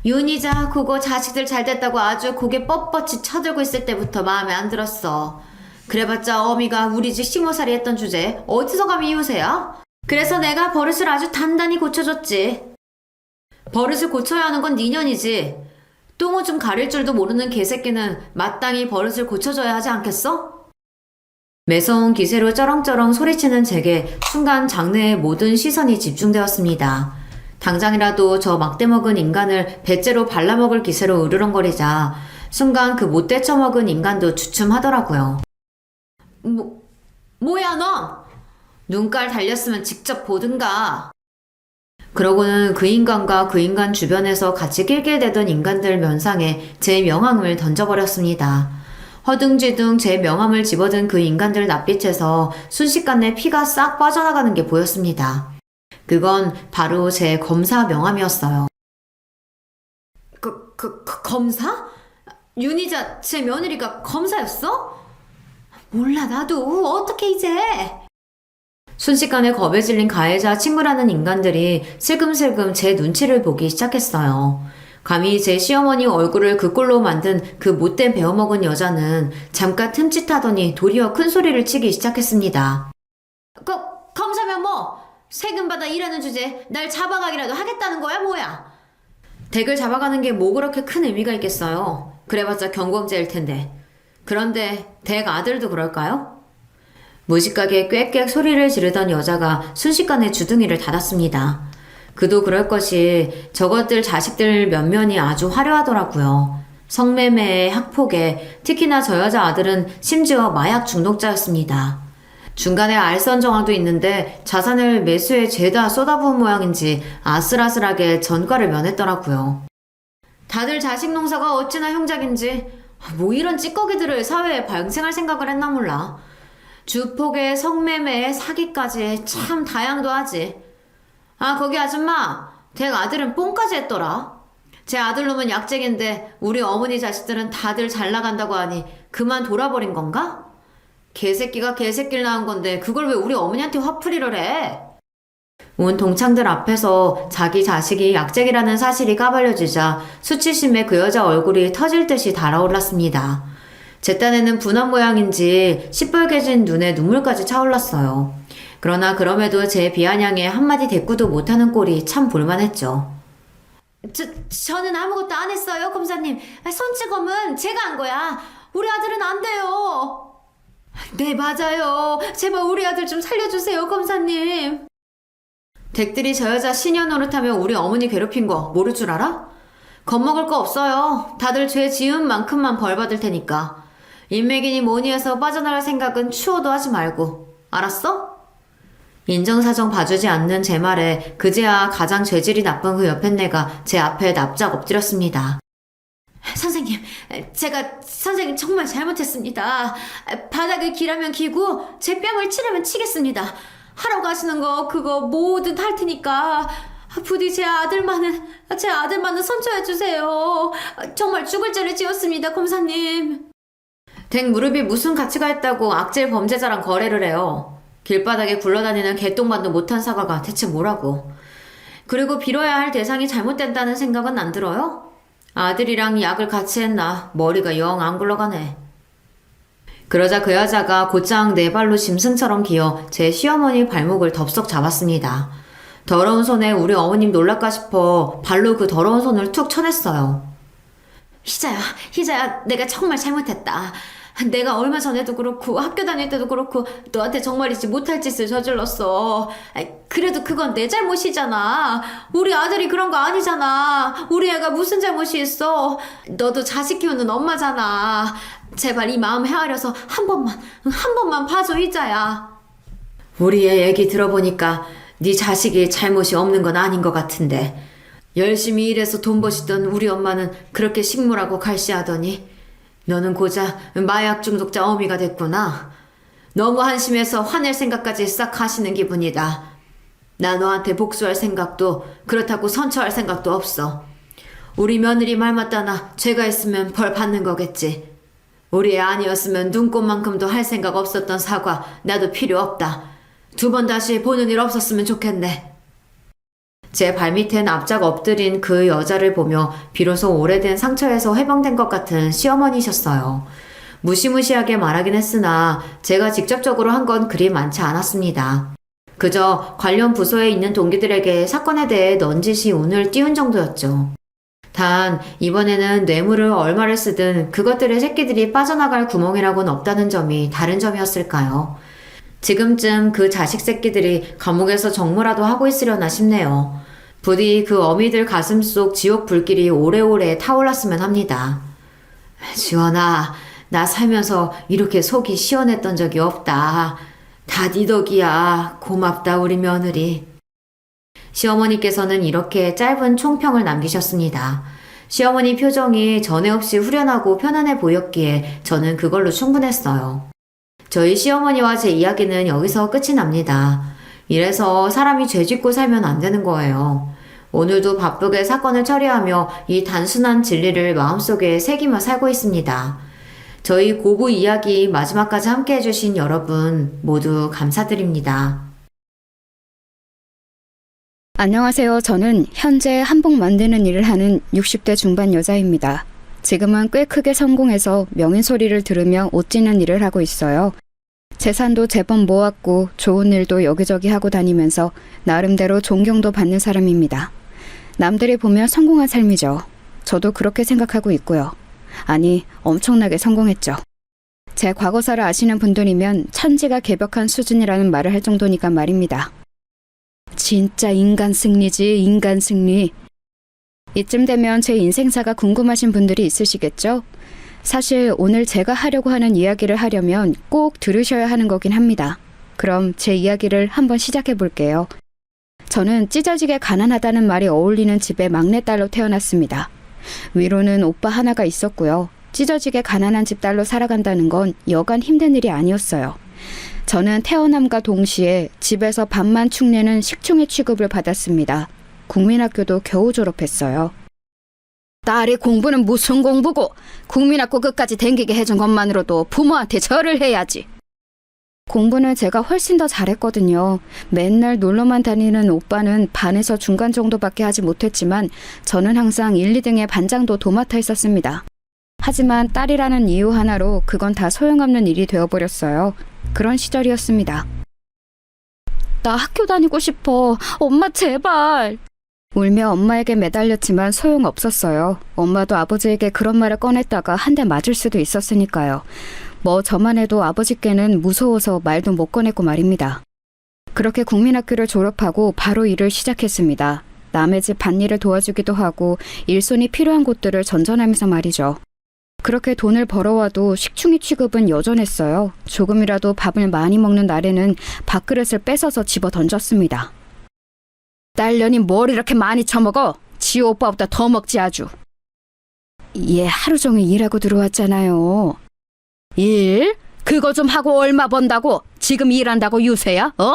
윤희자 그거 자식들 잘 됐다고 아주 고개 뻣뻣이 쳐들고 있을 때부터 마음에 안 들었어. 그래봤자 어미가 우리 집 15살이 했던 주제에 어디서 감히 이웃애야? 그래서 내가 버릇을 아주 단단히 고쳐줬지. 버릇을 고쳐야 하는 건 네 년이지. 똥오줌 가릴 줄도 모르는 개새끼는 마땅히 버릇을 고쳐줘야 하지 않겠어? 매서운 기세로 쩌렁쩌렁 소리치는 제게 순간 장내의 모든 시선이 집중되었습니다. 당장이라도 저 막대먹은 인간을 배째로 발라먹을 기세로 으르렁거리자 순간 그 못돼 처먹은 인간도 주춤하더라고요. 뭐야 너? 눈깔 달렸으면 직접 보든가. 그러고는 그 인간과 그 인간 주변에서 같이 낄낄대던 인간들 면상에 제 명함을 던져버렸습니다. 허둥지둥 제 명함을 집어든 그 인간들 낯빛에서 순식간에 피가 싹 빠져나가는 게 보였습니다. 그건 바로 제 검사 명함이었어요. 검사? 윤희자 제 며느리가 검사였어? 몰라 나도 어떻게 이제. 순식간에 겁에 질린 가해자 친구라는 인간들이 슬금슬금 제 눈치를 보기 시작했어요. 감히 제 시어머니 얼굴을 그 꼴로 만든 그 못된 베어먹은 여자는 잠깐 틈칫하더니 도리어 큰 소리를 치기 시작했습니다. 검사면 뭐? 세금 받아 일하는 주제에 날 잡아가기라도 하겠다는 거야 뭐야? 댁을 잡아가는 게 뭐 그렇게 큰 의미가 있겠어요. 그래봤자 경범죄일 텐데. 그런데 댁 아들도 그럴까요? 무식하게 꽥꽥 소리를 지르던 여자가 순식간에 주둥이를 닫았습니다. 그도 그럴 것이 저것들 자식들 면면이 아주 화려하더라고요. 성매매에 학폭에 특히나 저 여자 아들은 심지어 마약 중독자였습니다. 중간에 알선 정황도 있는데 자산을 매수에 죄다 쏟아부은 모양인지 아슬아슬하게 전과를 면했더라고요. 다들 자식 농사가 어찌나 흉작인지 뭐 이런 찌꺼기들을 사회에 방생할 생각을 했나 몰라. 주폭에 성매매에 사기까지 참 다양도 하지. 아 거기 아줌마 댁 아들은 뽕까지 했더라. 제 아들놈은 약쟁인데 우리 어머니 자식들은 다들 잘 나간다고 하니 그만 돌아버린 건가? 개새끼가 개새끼를 낳은 건데 그걸 왜 우리 어머니한테 화풀이를 해? 온 동창들 앞에서 자기 자식이 약쟁이라는 사실이 까발려지자 수치심에 그 여자 얼굴이 터질 듯이 달아올랐습니다. 제 딴에는 분한 모양인지 시뻘개진 눈에 눈물까지 차올랐어요. 그러나 그럼에도 제 비아냥에 한마디 대꾸도 못하는 꼴이 참 볼만했죠. 저는 아무것도 안 했어요, 검사님. 손찌검은 제가 한 거야. 우리 아들은 안 돼요. 네, 맞아요. 제발 우리 아들 좀 살려주세요, 검사님. 댁들이 저 여자 시녀 노릇하며 우리 어머니 괴롭힌 거 모를 줄 알아? 겁먹을 거 없어요. 다들 죄 지은 만큼만 벌 받을 테니까. 인맥이니 뭐니 해서 빠져나갈 생각은 추워도 하지 말고. 알았어? 인정사정 봐주지 않는 제 말에 그제야 가장 죄질이 나쁜 그 옆엔네가 제 앞에 납작 엎드렸습니다. 선생님, 제가 선생님 정말 잘못했습니다. 바닥을 기라면 기고 제 뺨을 치려면 치겠습니다. 하러 가시는 거 그거 뭐든 할 테니까 부디 제 아들만은 선처해 주세요. 정말 죽을 죄를 지었습니다, 검사님. 댁 무릎이 무슨 가치가 있다고 악질 범죄자랑 거래를 해요. 길바닥에 굴러다니는 개똥만도 못한 사과가 대체 뭐라고. 그리고 빌어야 할 대상이 잘못된다는 생각은 안 들어요? 아들이랑 약을 같이 했나 머리가 영 안 굴러가네. 그러자 그 여자가 곧장 네 발로 짐승처럼 기어 제 시어머니 발목을 덥석 잡았습니다. 더러운 손에 우리 어머님 놀랄까 싶어 발로 그 더러운 손을 툭 쳐냈어요. 희자야, 내가 정말 잘못했다. 내가 얼마 전에도 그렇고 학교 다닐 때도 그렇고 너한테 정말 잊지 못할 짓을 저질렀어. 그래도 그건 내 잘못이잖아. 우리 아들이 그런 거 아니잖아. 우리 애가 무슨 잘못이 있어. 너도 자식 키우는 엄마잖아. 제발 이 마음 헤아려서 한 번만 봐줘, 희자야. 우리 애 얘기 들어보니까 네 자식이 잘못이 없는 건 아닌 것 같은데 열심히 일해서 돈 버시던 우리 엄마는 그렇게 식물하고 갈시하더니 너는 고작 마약 중독자 어미가 됐구나. 너무 한심해서 화낼 생각까지 싹 하시는 기분이다. 나 너한테 복수할 생각도 그렇다고 선처할 생각도 없어. 우리 며느리 말 맞다나 죄가 있으면 벌 받는 거겠지. 우리 애 아니었으면 눈꽃만큼도 할 생각 없었던 사과 나도 필요 없다. 2번 다시 보는 일 없었으면 좋겠네. 제 발밑엔 납작 엎드린 그 여자를 보며 비로소 오래된 상처에서 해방된 것 같은 시어머니셨어요. 무시무시하게 말하긴 했으나 제가 직접적으로 한 건 그리 많지 않았습니다. 그저 관련 부서에 있는 동기들에게 사건에 대해 넌지시 운을 띄운 정도였죠. 단 이번에는 뇌물을 얼마를 쓰든 그것들의 새끼들이 빠져나갈 구멍이라고는 없다는 점이 다른 점이었을까요? 지금쯤 그 자식 새끼들이 감옥에서 정모라도 하고 있으려나 싶네요. 부디 그 어미들 가슴 속 지옥 불길이 오래오래 타올랐으면 합니다. 지원아, 나 살면서 이렇게 속이 시원했던 적이 없다. 다 네 덕이야. 고맙다, 우리 며느리. 시어머니께서는 이렇게 짧은 총평을 남기셨습니다. 시어머니 표정이 전에 없이 후련하고 편안해 보였기에 저는 그걸로 충분했어요. 저희 시어머니와 제 이야기는 여기서 끝이 납니다. 이래서 사람이 죄짓고 살면 안 되는 거예요. 오늘도 바쁘게 사건을 처리하며 이 단순한 진리를 마음속에 새기며 살고 있습니다. 저희 고부 이야기 마지막까지 함께 해주신 여러분 모두 감사드립니다. 안녕하세요. 저는 현재 한복 만드는 일을 하는 60대 중반 여자입니다. 지금은 꽤 크게 성공해서 명인소리를 들으며 옷 찌는 일을 하고 있어요. 재산도 제법 모았고 좋은 일도 여기저기 하고 다니면서 나름대로 존경도 받는 사람입니다. 남들이 보면 성공한 삶이죠. 저도 그렇게 생각하고 있고요. 아니, 엄청나게 성공했죠. 제 과거사를 아시는 분들이면 천지가 개벽한 수준이라는 말을 할 정도니까 말입니다. 진짜 인간 승리지, 인간 승리. 이쯤 되면 제 인생사가 궁금하신 분들이 있으시겠죠? 사실 오늘 제가 하려고 하는 이야기를 하려면 꼭 들으셔야 하는 거긴 합니다. 그럼 제 이야기를 한번 시작해 볼게요. 저는 찢어지게 가난하다는 말이 어울리는 집의 막내딸로 태어났습니다. 위로는 오빠 하나가 있었고요. 찢어지게 가난한 집 딸로 살아간다는 건 여간 힘든 일이 아니었어요. 저는 태어남과 동시에 집에서 밥만 축내는 식충의 취급을 받았습니다. 국민학교도 겨우 졸업했어요. 딸이 공부는 무슨 공부고 국민학교 끝까지 댕기게 해준 것만으로도 부모한테 절을 해야지. 공부는 제가 훨씬 더 잘했거든요. 맨날 놀러만 다니는 오빠는 반에서 중간 정도밖에 하지 못했지만 저는 항상 1, 2등의 반장도 도맡아 있었습니다. 하지만 딸이라는 이유 하나로 그건 다 소용없는 일이 되어버렸어요. 그런 시절이었습니다. 나 학교 다니고 싶어. 엄마 제발. 울며 엄마에게 매달렸지만 소용없었어요. 엄마도 아버지에게 그런 말을 꺼냈다가 한 대 맞을 수도 있었으니까요. 뭐 저만 해도 아버지께는 무서워서 말도 못 꺼냈고 말입니다. 그렇게 국민학교를 졸업하고 바로 일을 시작했습니다. 남의 집 밭일을 도와주기도 하고 일손이 필요한 곳들을 전전하면서 말이죠. 그렇게 돈을 벌어와도 식충이 취급은 여전했어요. 조금이라도 밥을 많이 먹는 날에는 밥그릇을 뺏어서 집어 던졌습니다. 딸년이 뭘 이렇게 많이 처먹어? 지호 오빠보다 더 먹지 아주. 얘 하루 종일 일하고 들어왔잖아요. 일? 그거 좀 하고 얼마 번다고? 지금 일한다고 유세야? 어?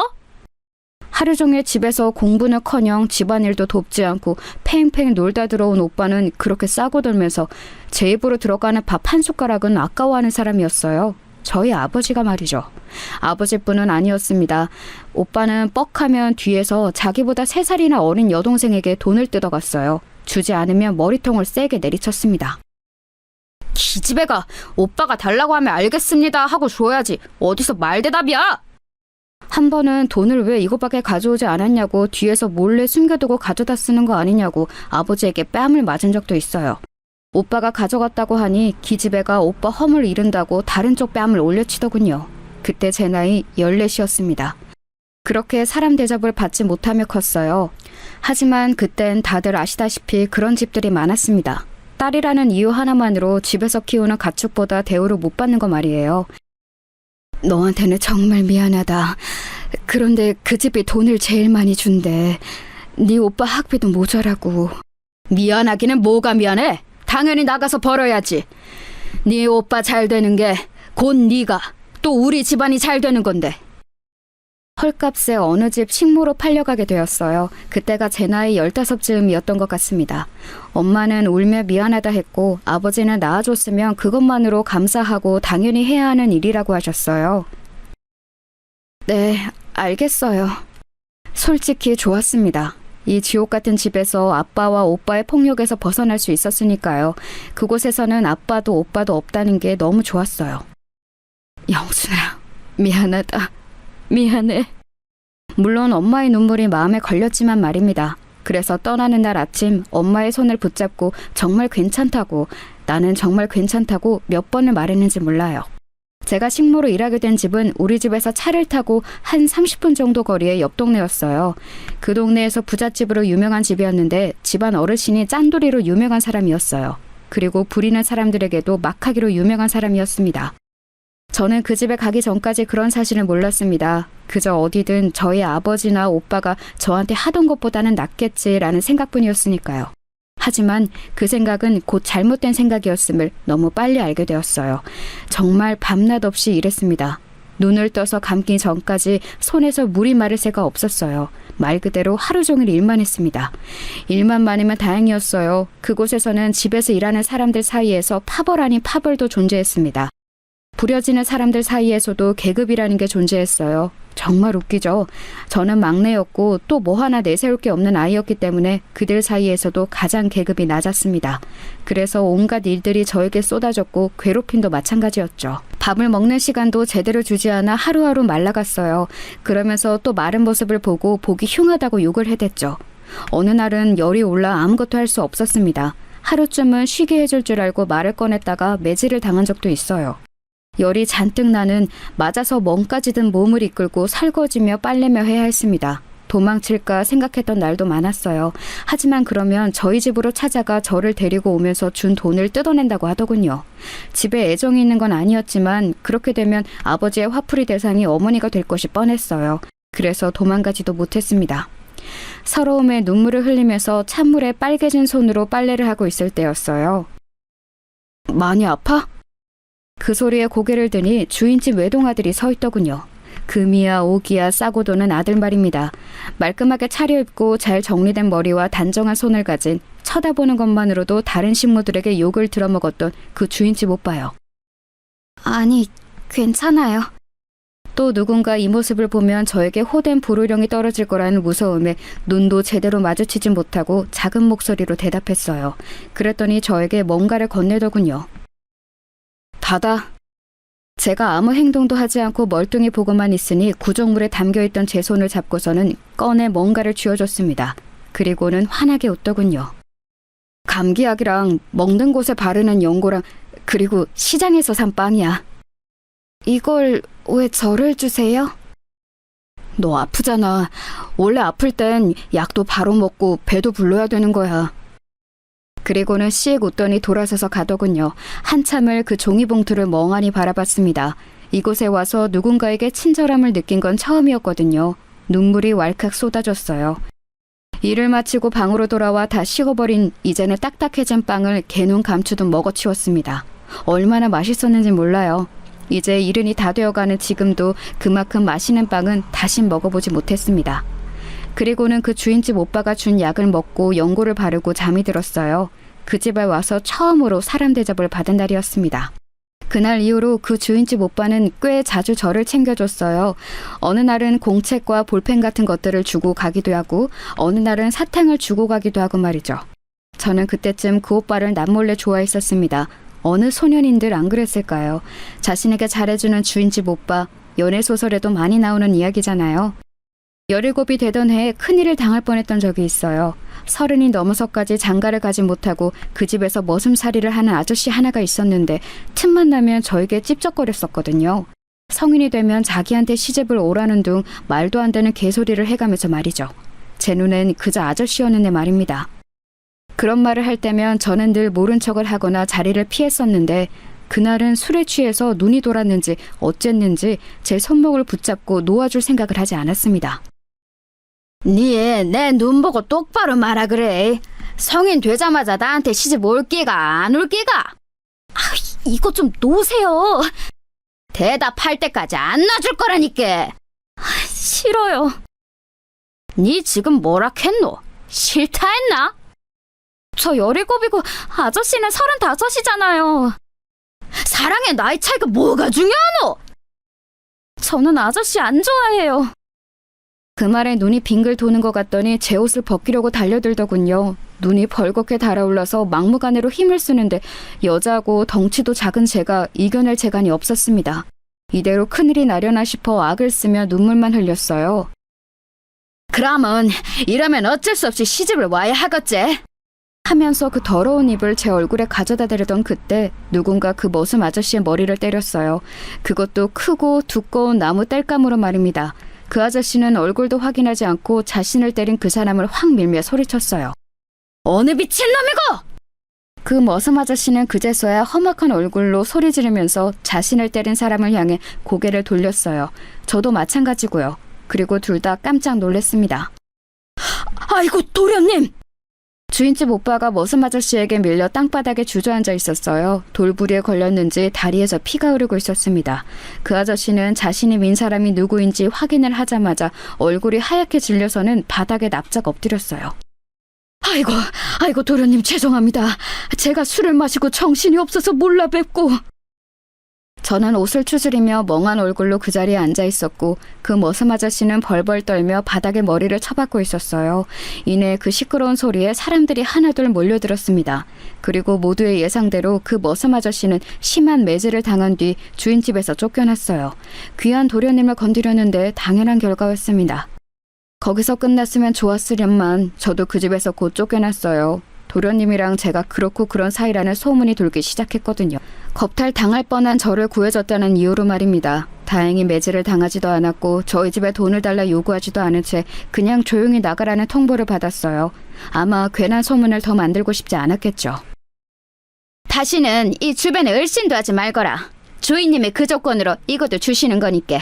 하루 종일 집에서 공부는커녕 집안일도 돕지 않고 팽팽 놀다 들어온 오빠는 그렇게 싸고 돌면서 제 입으로 들어가는 밥 한 숟가락은 아까워하는 사람이었어요. 저희 아버지가 말이죠. 아버지뿐은 아니었습니다. 오빠는 뻑하면 뒤에서 자기보다 3살이나 어린 여동생에게 돈을 뜯어갔어요. 주지 않으면 머리통을 세게 내리쳤습니다. 기집애가 오빠가 달라고 하면 알겠습니다 하고 줘야지. 어디서 말대답이야? 한 번은 돈을 왜 이거밖에 가져오지 않았냐고 뒤에서 몰래 숨겨두고 가져다 쓰는 거 아니냐고 아버지에게 뺨을 맞은 적도 있어요. 오빠가 가져갔다고 하니 기집애가 오빠 허물 잃은다고 다른 쪽 뺨을 올려치더군요. 그때 제 나이 14이었습니다. 그렇게 사람 대접을 받지 못하며 컸어요. 하지만 그땐 다들 아시다시피 그런 집들이 많았습니다. 딸이라는 이유 하나만으로 집에서 키우는 가축보다 대우를 못 받는 거 말이에요. 너한테는 정말 미안하다. 그런데 그 집이 돈을 제일 많이 준대. 네 오빠 학비도 모자라고. 미안하기는 뭐가 미안해? 당연히 나가서 벌어야지. 네 오빠 잘 되는 게 곧 네가 또 우리 집안이 잘 되는 건데. 헐값에 어느 집 식모로 팔려가게 되었어요. 그때가 제 나이 15쯤이었던 것 같습니다. 엄마는 울며 미안하다 했고 아버지는 낳아줬으면 그것만으로 감사하고 당연히 해야 하는 일이라고 하셨어요. 네, 알겠어요. 솔직히 좋았습니다. 이 지옥 같은 집에서 아빠와 오빠의 폭력에서 벗어날 수 있었으니까요. 그곳에서는 아빠도 오빠도 없다는 게 너무 좋았어요. 영순아, 미안하다. 미안해. 물론 엄마의 눈물이 마음에 걸렸지만 말입니다. 그래서 떠나는 날 아침 엄마의 손을 붙잡고 정말 괜찮다고, 나는 정말 괜찮다고 몇 번을 말했는지 몰라요. 제가 식모로 일하게 된 집은 우리 집에서 차를 타고 한 30분 정도 거리의 옆 동네였어요. 그 동네에서 부잣집으로 유명한 집이었는데 집안 어르신이 짠돌이로 유명한 사람이었어요. 그리고 부리는 사람들에게도 막하기로 유명한 사람이었습니다. 저는 그 집에 가기 전까지 그런 사실을 몰랐습니다. 그저 어디든 저희 아버지나 오빠가 저한테 하던 것보다는 낫겠지라는 생각뿐이었으니까요. 하지만 그 생각은 곧 잘못된 생각이었음을 너무 빨리 알게 되었어요. 정말 밤낮 없이 일했습니다. 눈을 떠서 감기 전까지 손에서 물이 마를 새가 없었어요. 말 그대로 하루 종일 일만 했습니다. 일만 많으면 다행이었어요. 그곳에서는 집에서 일하는 사람들 사이에서 파벌 아닌 파벌도 존재했습니다. 부려지는 사람들 사이에서도 계급이라는 게 존재했어요. 정말 웃기죠? 저는 막내였고 또 뭐 하나 내세울 게 없는 아이였기 때문에 그들 사이에서도 가장 계급이 낮았습니다. 그래서 온갖 일들이 저에게 쏟아졌고 괴롭힘도 마찬가지였죠. 밥을 먹는 시간도 제대로 주지 않아 하루하루 말라갔어요. 그러면서 또 마른 모습을 보고 보기 흉하다고 욕을 해댔죠. 어느 날은 열이 올라 아무것도 할 수 없었습니다. 하루쯤은 쉬게 해줄 줄 알고 말을 꺼냈다가 매질을 당한 적도 있어요. 열이 잔뜩 나는 맞아서 멍까지 든 몸을 이끌고 설거지며 빨래며 해야 했습니다. 도망칠까 생각했던 날도 많았어요. 하지만 그러면 저희 집으로 찾아가 저를 데리고 오면서 준 돈을 뜯어낸다고 하더군요. 집에 애정이 있는 건 아니었지만 그렇게 되면 아버지의 화풀이 대상이 어머니가 될 것이 뻔했어요. 그래서 도망가지도 못했습니다. 서러움에 눈물을 흘리면서 찬물에 빨개진 손으로 빨래를 하고 있을 때였어요. 많이 아파? 그 소리에 고개를 드니 주인집 외동아들이 서 있더군요. 금이야 오기야 싸고 도는 아들 말입니다. 말끔하게 차려입고 잘 정리된 머리와 단정한 손을 가진, 쳐다보는 것만으로도 다른 식모들에게 욕을 들어먹었던 그 주인집 오빠요. 아니, 괜찮아요. 또 누군가 이 모습을 보면 저에게 호된 불호령이 떨어질 거라는 무서움에 눈도 제대로 마주치지 못하고 작은 목소리로 대답했어요. 그랬더니 저에게 뭔가를 건네더군요. 받아. 제가 아무 행동도 하지 않고 멀뚱히 보고만 있으니 구정물에 담겨있던 제 손을 잡고서는 꺼내 뭔가를 쥐어줬습니다. 그리고는 환하게 웃더군요. 감기약이랑 먹는 곳에 바르는 연고랑 그리고 시장에서 산 빵이야. 이걸 왜 저를 주세요? 너 아프잖아. 원래 아플 땐 약도 바로 먹고 배도 불러야 되는 거야. 그리고는 씩 웃더니 돌아서서 가더군요. 한참을 그 종이봉투를 멍하니 바라봤습니다. 이곳에 와서 누군가에게 친절함을 느낀 건 처음이었거든요. 눈물이 왈칵 쏟아졌어요. 일을 마치고 방으로 돌아와 다 식어버린 이제는 딱딱해진 빵을 개눈 감추듯 먹어치웠습니다. 얼마나 맛있었는지 몰라요. 이제 70이 다 되어가는 지금도 그만큼 맛있는 빵은 다신 먹어보지 못했습니다. 그리고는 그 주인집 오빠가 준 약을 먹고 연고를 바르고 잠이 들었어요. 그 집에 와서 처음으로 사람 대접을 받은 날이었습니다. 그날 이후로 그 주인집 오빠는 꽤 자주 저를 챙겨줬어요. 어느 날은 공책과 볼펜 같은 것들을 주고 가기도 하고 어느 날은 사탕을 주고 가기도 하고 말이죠. 저는 그때쯤 그 오빠를 남몰래 좋아했었습니다. 어느 소년인들 안 그랬을까요? 자신에게 잘해주는 주인집 오빠, 연애소설에도 많이 나오는 이야기잖아요. 17이 되던 해에 큰일을 당할 뻔했던 적이 있어요. 30이 넘어서까지 장가를 가지 못하고 그 집에서 머슴살이를 하는 아저씨 하나가 있었는데 틈만 나면 저에게 찝쩍거렸었거든요. 성인이 되면 자기한테 시집을 오라는 둥 말도 안 되는 개소리를 해가면서 말이죠. 제 눈엔 그저 아저씨였는데 말입니다. 그런 말을 할 때면 저는 늘 모른 척을 하거나 자리를 피했었는데 그날은 술에 취해서 눈이 돌았는지 어쨌는지 제 손목을 붙잡고 놓아줄 생각을 하지 않았습니다. 니 내 눈 보고 똑바로 말아 그래. 성인 되자마자 나한테 시집 올 끼가 안 올 끼가? 이거 좀 놓으세요. 대답할 때까지 안 놔줄 거라니까. 싫어요. 니 지금 뭐라 했노? 싫다 했나? 저 17이고 아저씨는 35이잖아요. 사랑의 나이 차이가 뭐가 중요하노? 저는 아저씨 안 좋아해요. 그 말에 눈이 빙글 도는 것 같더니 제 옷을 벗기려고 달려들더군요. 눈이 벌겋게 달아올라서 막무가내로 힘을 쓰는데 여자고 덩치도 작은 제가 이겨낼 재간이 없었습니다. 이대로 큰일이 나려나 싶어 악을 쓰며 눈물만 흘렸어요. 그러면 이러면 어쩔 수 없이 시집을 와야 하겠지? 하면서 그 더러운 입을 제 얼굴에 가져다 대려던 그때 누군가 그 머슴 아저씨의 머리를 때렸어요. 그것도 크고 두꺼운 나무 땔감으로 말입니다. 그 아저씨는 얼굴도 확인하지 않고 자신을 때린 그 사람을 확 밀며 소리쳤어요. 어느 미친놈이고! 그 머슴 아저씨는 그제서야 험악한 얼굴로 소리 지르면서 자신을 때린 사람을 향해 고개를 돌렸어요. 저도 마찬가지고요. 그리고 둘 다 깜짝 놀랐습니다. 아이고 도련님! 주인집 오빠가 머슴 아저씨에게 밀려 땅바닥에 주저앉아 있었어요. 돌부리에 걸렸는지 다리에서 피가 흐르고 있었습니다. 그 아저씨는 자신이 민 사람이 누구인지 확인을 하자마자 얼굴이 하얗게 질려서는 바닥에 납작 엎드렸어요. 아이고 도련님 죄송합니다. 제가 술을 마시고 정신이 없어서 몰라 뵙고. 저는 옷을 추스리며 멍한 얼굴로 그 자리에 앉아 있었고 그 머슴 아저씨는 벌벌 떨며 바닥에 머리를 쳐박고 있었어요. 이내 그 시끄러운 소리에 사람들이 하나둘 몰려들었습니다. 그리고 모두의 예상대로 그 머슴 아저씨는 심한 매질을 당한 뒤 주인집에서 쫓겨났어요. 귀한 도련님을 건드렸는데 당연한 결과였습니다. 거기서 끝났으면 좋았으련만 저도 그 집에서 곧 쫓겨났어요. 도련님이랑 제가 그렇고 그런 사이라는 소문이 돌기 시작했거든요. 겁탈 당할 뻔한 저를 구해줬다는 이유로 말입니다. 다행히 매질을 당하지도 않았고 저희 집에 돈을 달라 요구하지도 않은 채 그냥 조용히 나가라는 통보를 받았어요. 아마 괜한 소문을 더 만들고 싶지 않았겠죠. 다시는 이 주변에 을씬도 하지 말거라. 주인님이 그 조건으로 이것도 주시는 거니께.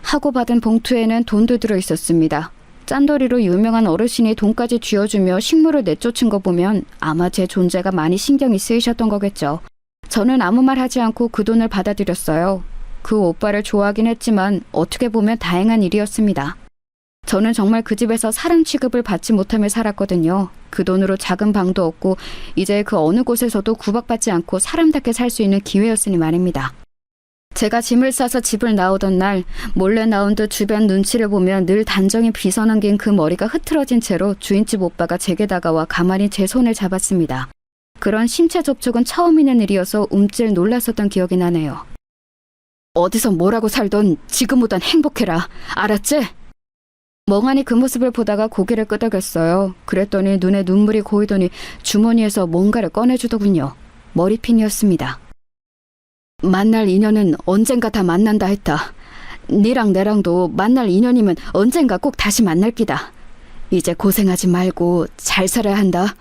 하고 받은 봉투에는 돈도 들어 있었습니다. 짠돌이로 유명한 어르신이 돈까지 쥐어주며 식물을 내쫓은 거 보면 아마 제 존재가 많이 신경이 쓰이셨던 거겠죠. 저는 아무 말 하지 않고 그 돈을 받아들였어요. 그 오빠를 좋아하긴 했지만 어떻게 보면 다행한 일이었습니다. 저는 정말 그 집에서 사람 취급을 받지 못하며 살았거든요. 그 돈으로 작은 방도 없고 이제 그 어느 곳에서도 구박받지 않고 사람답게 살 수 있는 기회였으니 말입니다. 제가 짐을 싸서 집을 나오던 날 몰래 나온 듯 주변 눈치를 보면 늘 단정히 빗어넘긴 그 머리가 흐트러진 채로 주인집 오빠가 제게 다가와 가만히 제 손을 잡았습니다. 그런 신체 접촉은 처음 있는 일이어서 움찔 놀랐었던 기억이 나네요. 어디서 뭐라고 살던 지금보단 행복해라. 알았지? 멍하니 그 모습을 보다가 고개를 끄덕였어요. 그랬더니 눈에 눈물이 고이더니 주머니에서 뭔가를 꺼내주더군요. 머리핀이었습니다. 만날 인연은 언젠가 다 만난다 했다. 니랑 내랑도 만날 인연이면 언젠가 꼭 다시 만날 끼다. 이제 고생하지 말고 잘 살아야 한다.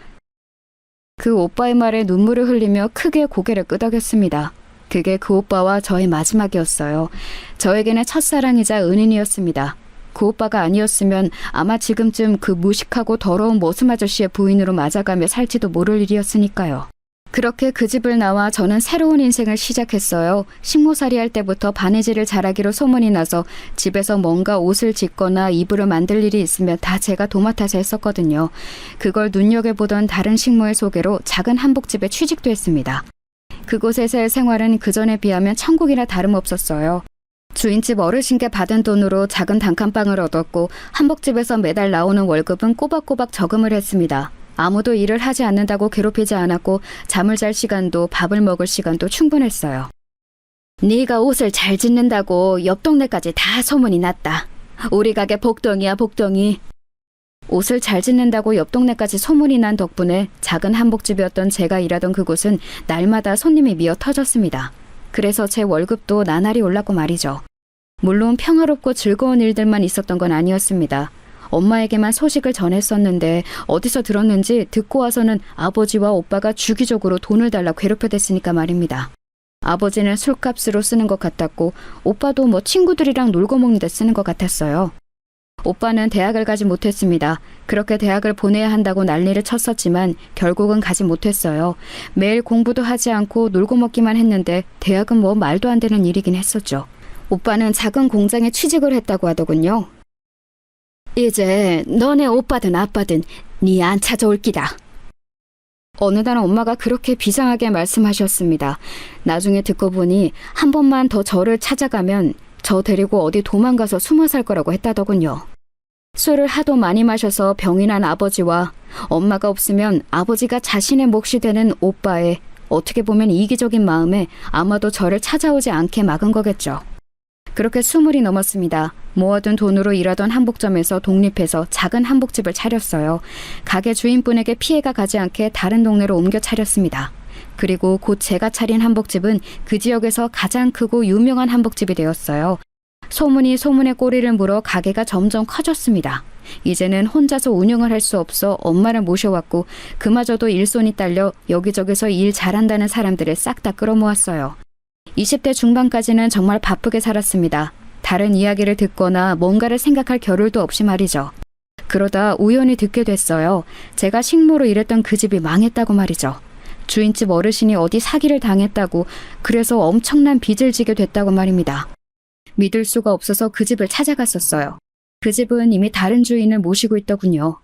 그 오빠의 말에 눈물을 흘리며 크게 고개를 끄덕였습니다. 그게 그 오빠와 저의 마지막이었어요. 저에게는 첫사랑이자 은인이었습니다. 그 오빠가 아니었으면 아마 지금쯤 그 무식하고 더러운 머슴 아저씨의 부인으로 맞아가며 살지도 모를 일이었으니까요. 그렇게 그 집을 나와 저는 새로운 인생을 시작했어요. 식모살이 할 때부터 바느질을 잘하기로 소문이 나서 집에서 뭔가 옷을 짓거나 이불을 만들 일이 있으면 다 제가 도맡아서 했었거든요. 그걸 눈여겨보던 다른 식모의 소개로 작은 한복집에 취직도 했습니다. 그곳에서의 생활은 그전에 비하면 천국이나 다름없었어요. 주인집 어르신께 받은 돈으로 작은 단칸방을 얻었고 한복집에서 매달 나오는 월급은 꼬박꼬박 저금을 했습니다. 아무도 일을 하지 않는다고 괴롭히지 않았고 잠을 잘 시간도 밥을 먹을 시간도 충분했어요. 네가 옷을 잘 짓는다고 옆 동네까지 다 소문이 났다. 우리 가게 복덩이야 복덩이. 옷을 잘 짓는다고 옆 동네까지 소문이 난 덕분에 작은 한복집이었던 제가 일하던 그곳은 날마다 손님이 미어 터졌습니다. 그래서 제 월급도 나날이 올랐고 말이죠. 물론 평화롭고 즐거운 일들만 있었던 건 아니었습니다. 엄마에게만 소식을 전했었는데 어디서 들었는지 듣고 와서는 아버지와 오빠가 주기적으로 돈을 달라 괴롭혀댔으니까 말입니다. 아버지는 술값으로 쓰는 것 같았고 오빠도 뭐 친구들이랑 놀고 먹는 데 쓰는 것 같았어요. 오빠는 대학을 가지 못했습니다. 그렇게 대학을 보내야 한다고 난리를 쳤었지만 결국은 가지 못했어요. 매일 공부도 하지 않고 놀고 먹기만 했는데 대학은 뭐 말도 안 되는 일이긴 했었죠. 오빠는 작은 공장에 취직을 했다고 하더군요. 이제 너네 오빠든 아빠든 네 안 찾아올 기다. 어느 날 엄마가 그렇게 비장하게 말씀하셨습니다. 나중에 듣고 보니 한 번만 더 저를 찾아가면 저 데리고 어디 도망가서 숨어 살 거라고 했다더군요. 술을 하도 많이 마셔서 병이 난 아버지와 엄마가 없으면 아버지가 자신의 몫이 되는 오빠의 어떻게 보면 이기적인 마음에 아마도 저를 찾아오지 않게 막은 거겠죠. 그렇게 20이 넘었습니다. 모아둔 돈으로 일하던 한복점에서 독립해서 작은 한복집을 차렸어요. 가게 주인분에게 피해가 가지 않게 다른 동네로 옮겨 차렸습니다. 그리고 곧 제가 차린 한복집은 그 지역에서 가장 크고 유명한 한복집이 되었어요. 소문이 소문에 꼬리를 물어 가게가 점점 커졌습니다. 이제는 혼자서 운영을 할 수 없어 엄마를 모셔왔고 그마저도 일손이 딸려 여기저기서 일 잘한다는 사람들을 싹 다 끌어모았어요. 20대 중반까지는 정말 바쁘게 살았습니다. 다른 이야기를 듣거나 뭔가를 생각할 겨를도 없이 말이죠. 그러다 우연히 듣게 됐어요. 제가 식모로 일했던 그 집이 망했다고 말이죠. 주인집 어르신이 어디 사기를 당했다고 그래서 엄청난 빚을 지게 됐다고 말입니다. 믿을 수가 없어서 그 집을 찾아갔었어요. 그 집은 이미 다른 주인을 모시고 있더군요.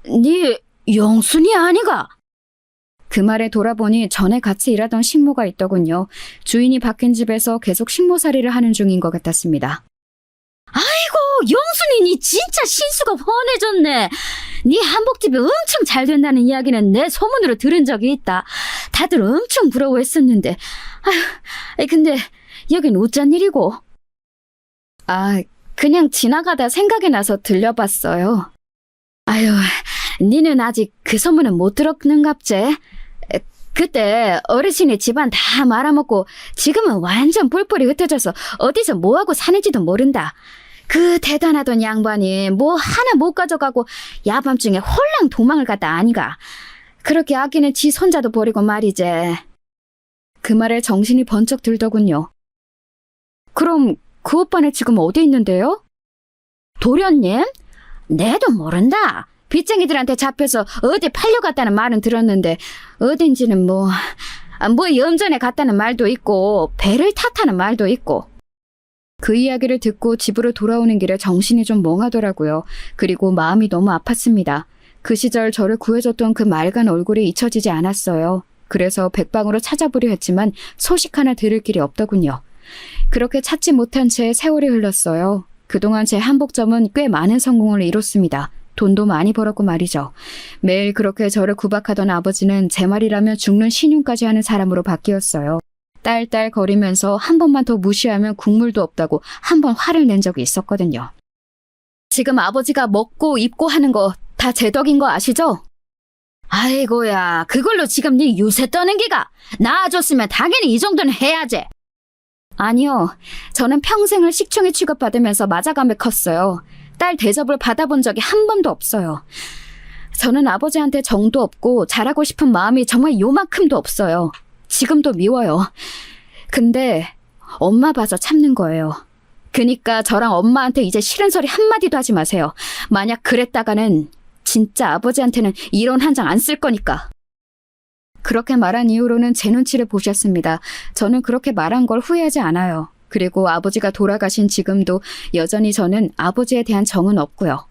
네 영순이 아니가? 그 말에 돌아보니 전에 같이 일하던 식모가 있더군요. 주인이 바뀐 집에서 계속 식모살이를 하는 중인 것 같았습니다. 아이고 영순이 니 진짜 신수가 훤해졌네. 네 한복집이 엄청 잘 된다는 이야기는 내 소문으로 들은 적이 있다. 다들 엄청 부러워했었는데 아휴 근데 여긴 어쩐 일이고? 그냥 지나가다 생각이 나서 들려봤어요. 아유 니는 아직 그 소문은 못 들었는갑제? 그때 어르신이 집안 다 말아먹고 지금은 완전 뿔뿔이 흩어져서 어디서 뭐하고 사는지도 모른다. 그 대단하던 양반이 뭐 하나 못 가져가고 야밤중에 홀랑 도망을 갔다 아니가. 그렇게 아끼는 지 손자도 버리고 말이지. 그 말에 정신이 번쩍 들더군요. 그럼 그 오빠는 지금 어디 있는데요? 도련님? 내도 모른다. 빚쟁이들한테 잡혀서 어디 팔려갔다는 말은 들었는데 어딘지는 뭐 염전에 갔다는 말도 있고 배를 탓하는 말도 있고. 그 이야기를 듣고 집으로 돌아오는 길에 정신이 좀 멍하더라고요. 그리고 마음이 너무 아팠습니다. 그 시절 저를 구해줬던 그 맑은 얼굴이 잊혀지지 않았어요. 그래서 백방으로 찾아보려 했지만 소식 하나 들을 길이 없더군요. 그렇게 찾지 못한 채 세월이 흘렀어요. 그동안 제 한복점은 꽤 많은 성공을 이뤘습니다. 돈도 많이 벌었고 말이죠. 매일 그렇게 저를 구박하던 아버지는 제 말이라면 죽는 신용까지 하는 사람으로 바뀌었어요. 딸딸거리면서 한 번만 더 무시하면 국물도 없다고 한 번 화를 낸 적이 있었거든요. 지금 아버지가 먹고 입고 하는 거 다 제 덕인 거 아시죠? 아이고야, 그걸로 지금 네 유세 떠는 기가? 낳아줬으면 당연히 이 정도는 해야지. 아니요, 저는 평생을 식충이 취급받으면서 맞아가며 컸어요. 딸 대접을 받아본 적이 한 번도 없어요. 저는 아버지한테 정도 없고 잘하고 싶은 마음이 정말 요만큼도 없어요. 지금도 미워요. 근데 엄마 봐서 참는 거예요. 그니까 저랑 엄마한테 이제 싫은 소리 한마디도 하지 마세요. 만약 그랬다가는 진짜 아버지한테는 이론 한 장 안 쓸 거니까. 그렇게 말한 이후로는 제 눈치를 보셨습니다. 저는 그렇게 말한 걸 후회하지 않아요. 그리고 아버지가 돌아가신 지금도 여전히 저는 아버지에 대한 정은 없고요.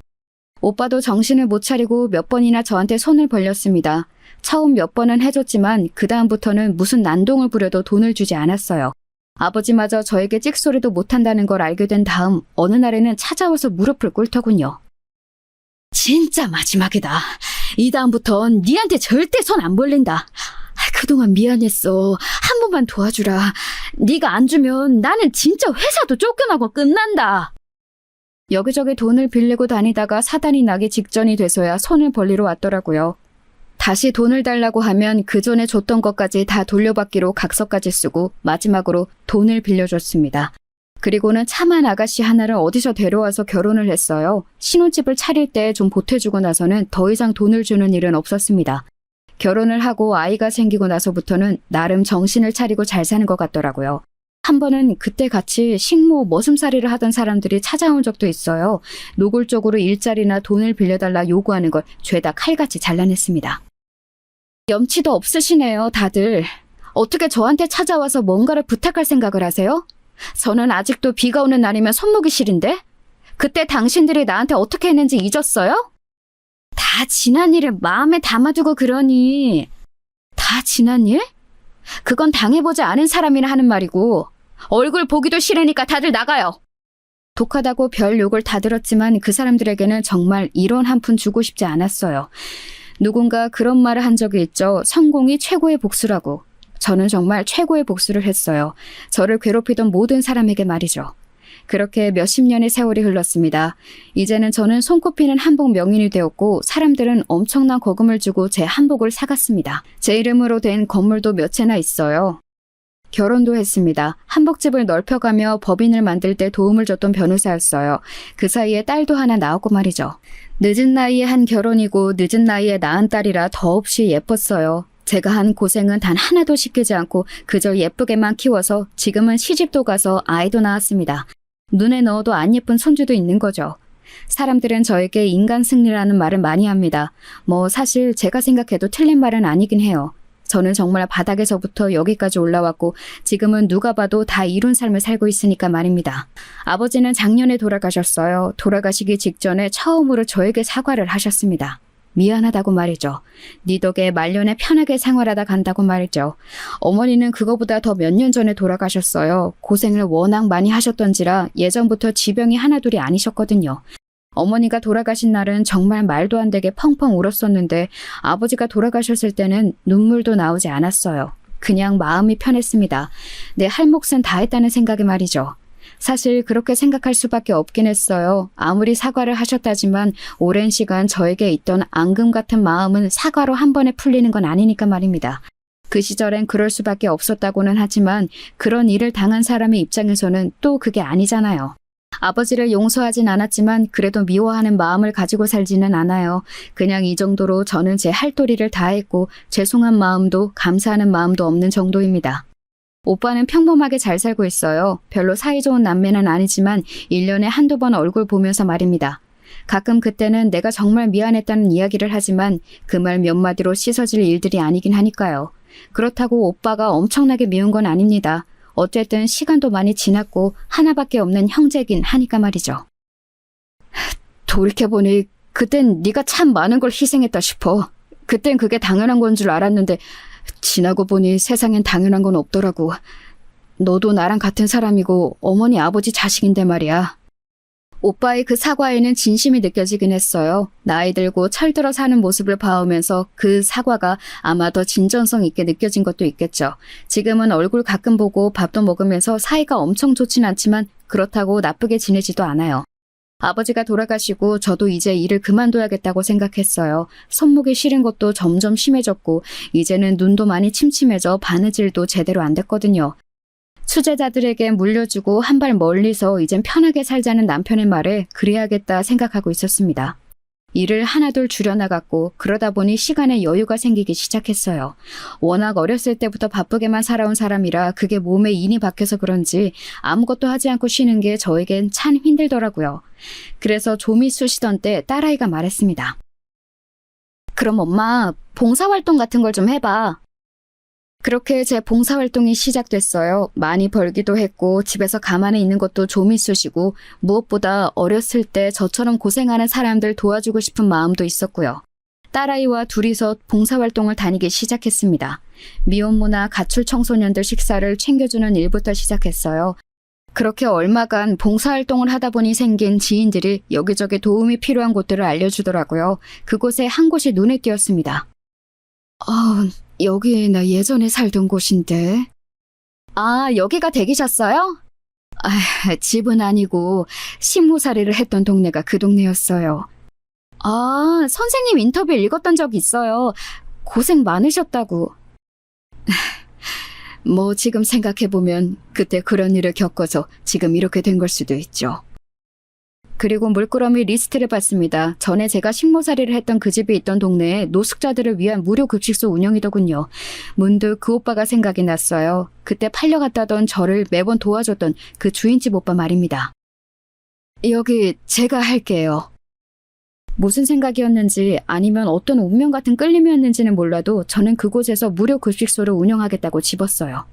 오빠도 정신을 못 차리고 몇 번이나 저한테 손을 벌렸습니다. 처음 몇 번은 해줬지만 그 다음부터는 무슨 난동을 부려도 돈을 주지 않았어요. 아버지마저 저에게 찍소리도 못한다는 걸 알게 된 다음 어느 날에는 찾아와서 무릎을 꿇더군요. 진짜 마지막이다. 이 다음부턴 니한테 절대 손 안 벌린다. 그동안 미안했어. 한 번만 도와주라. 네가 안 주면 나는 진짜 회사도 쫓겨나고 끝난다. 여기저기 돈을 빌리고 다니다가 사단이 나기 직전이 돼서야 손을 벌리러 왔더라고요. 다시 돈을 달라고 하면 그 전에 줬던 것까지 다 돌려받기로 각서까지 쓰고 마지막으로 돈을 빌려줬습니다. 그리고는 참한 아가씨 하나를 어디서 데려와서 결혼을 했어요. 신혼집을 차릴 때 좀 보태주고 나서는 더 이상 돈을 주는 일은 없었습니다. 결혼을 하고 아이가 생기고 나서부터는 나름 정신을 차리고 잘 사는 것 같더라고요. 한 번은 그때 같이 식모 머슴살이를 하던 사람들이 찾아온 적도 있어요. 노골적으로 일자리나 돈을 빌려달라 요구하는 걸 죄다 칼같이 잘라냈습니다. 염치도 없으시네요, 다들. 어떻게 저한테 찾아와서 뭔가를 부탁할 생각을 하세요? 저는 아직도 비가 오는 날이면 손목이 시린데? 그때 당신들이 나한테 어떻게 했는지 잊었어요? 다 지난 일을 마음에 담아두고 그러니. 다 지난 일? 그건 당해보지 않은 사람이나 하는 말이고 얼굴 보기도 싫으니까 다들 나가요. 독하다고 별 욕을 다 들었지만 그 사람들에게는 정말 1원 한 푼 주고 싶지 않았어요. 누군가 그런 말을 한 적이 있죠. 성공이 최고의 복수라고. 저는 정말 최고의 복수를 했어요. 저를 괴롭히던 모든 사람에게 말이죠. 그렇게 몇십 년의 세월이 흘렀습니다. 이제는 저는 손꼽히는 한복 명인이 되었고 사람들은 엄청난 거금을 주고 제 한복을 사갔습니다. 제 이름으로 된 건물도 몇 채나 있어요. 결혼도 했습니다. 한복집을 넓혀가며 법인을 만들 때 도움을 줬던 변호사였어요. 그 사이에 딸도 하나 낳았고 말이죠. 늦은 나이에 한 결혼이고 늦은 나이에 낳은 딸이라 더없이 예뻤어요. 제가 한 고생은 단 하나도 시키지 않고 그저 예쁘게만 키워서 지금은 시집도 가서 아이도 낳았습니다. 눈에 넣어도 안 예쁜 손주도 있는 거죠. 사람들은 저에게 인간 승리라는 말을 많이 합니다. 사실 제가 생각해도 틀린 말은 아니긴 해요. 저는 정말 바닥에서부터 여기까지 올라왔고 지금은 누가 봐도 다 이룬 삶을 살고 있으니까 말입니다. 아버지는 작년에 돌아가셨어요. 돌아가시기 직전에 처음으로 저에게 사과를 하셨습니다. 미안하다고 말이죠. 네 덕에 말년에 편하게 생활하다 간다고 말이죠. 어머니는 그거보다 더 몇 년 전에 돌아가셨어요. 고생을 워낙 많이 하셨던지라 예전부터 지병이 하나둘이 아니셨거든요. 어머니가 돌아가신 날은 정말 말도 안 되게 펑펑 울었었는데 아버지가 돌아가셨을 때는 눈물도 나오지 않았어요. 그냥 마음이 편했습니다. 내 할 몫은 다 했다는 생각이 말이죠. 사실 그렇게 생각할 수밖에 없긴 했어요. 아무리 사과를 하셨다지만 오랜 시간 저에게 있던 앙금 같은 마음은 사과로 한 번에 풀리는 건 아니니까 말입니다. 그 시절엔 그럴 수밖에 없었다고는 하지만 그런 일을 당한 사람의 입장에서는 또 그게 아니잖아요. 아버지를 용서하진 않았지만 그래도 미워하는 마음을 가지고 살지는 않아요. 그냥 이 정도로 저는 제 할 도리를 다 했고 죄송한 마음도 감사하는 마음도 없는 정도입니다. 오빠는 평범하게 잘 살고 있어요. 별로 사이좋은 남매는 아니지만 1년에 한두 번 얼굴 보면서 말입니다. 가끔 그때는 내가 정말 미안했다는 이야기를 하지만 그 말 몇 마디로 씻어질 일들이 아니긴 하니까요. 그렇다고 오빠가 엄청나게 미운 건 아닙니다. 어쨌든 시간도 많이 지났고 하나밖에 없는 형제긴 하니까 말이죠. 돌이켜보니 그땐 네가 참 많은 걸 희생했다 싶어. 그땐 그게 당연한 건 줄 알았는데 지나고 보니 세상엔 당연한 건 없더라고. 너도 나랑 같은 사람이고 어머니 아버지 자식인데 말이야. 오빠의 그 사과에는 진심이 느껴지긴 했어요. 나이 들고 철들어 사는 모습을 봐오면서 그 사과가 아마 더 진전성 있게 느껴진 것도 있겠죠. 지금은 얼굴 가끔 보고 밥도 먹으면서 사이가 엄청 좋진 않지만 그렇다고 나쁘게 지내지도 않아요. 아버지가 돌아가시고 저도 이제 일을 그만둬야겠다고 생각했어요. 손목이 시린 것도 점점 심해졌고 이제는 눈도 많이 침침해져 바느질도 제대로 안 됐거든요. 수제자들에게 물려주고 한 발 멀리서 이젠 편하게 살자는 남편의 말에 그래야겠다 생각하고 있었습니다. 일을 하나둘 줄여나갔고 그러다 보니 시간에 여유가 생기기 시작했어요. 워낙 어렸을 때부터 바쁘게만 살아온 사람이라 그게 몸에 인이 박혀서 그런지 아무것도 하지 않고 쉬는 게 저에겐 참 힘들더라고요. 그래서 좀이 쑤시던 때 딸아이가 말했습니다. 그럼 엄마 봉사활동 같은 걸 좀 해봐. 그렇게 제 봉사활동이 시작됐어요. 많이 벌기도 했고 집에서 가만히 있는 것도 좀 있으시고 무엇보다 어렸을 때 저처럼 고생하는 사람들 도와주고 싶은 마음도 있었고요. 딸아이와 둘이서 봉사활동을 다니기 시작했습니다. 미혼모나 가출 청소년들 식사를 챙겨주는 일부터 시작했어요. 그렇게 얼마간 봉사활동을 하다 보니 생긴 지인들이 여기저기 도움이 필요한 곳들을 알려주더라고요. 그곳에 한 곳이 눈에 띄었습니다. 여기 나 예전에 살던 곳인데. 아, 여기가 댁이셨어요? 집은 아니고 식모살이를 했던 동네가 그 동네였어요. 아, 선생님 인터뷰 읽었던 적 있어요. 고생 많으셨다고. 뭐 지금 생각해보면 그때 그런 일을 겪어서 지금 이렇게 된 걸 수도 있죠. 그리고 물끄러미 리스트를 봤습니다. 전에 제가 식모살이를 했던 그 집이 있던 동네에 노숙자들을 위한 무료 급식소 운영이더군요. 문득 그 오빠가 생각이 났어요. 그때 팔려갔다던 저를 매번 도와줬던 그 주인집 오빠 말입니다. 여기 제가 할게요. 무슨 생각이었는지 아니면 어떤 운명 같은 끌림이었는지는 몰라도 저는 그곳에서 무료 급식소를 운영하겠다고 집었어요.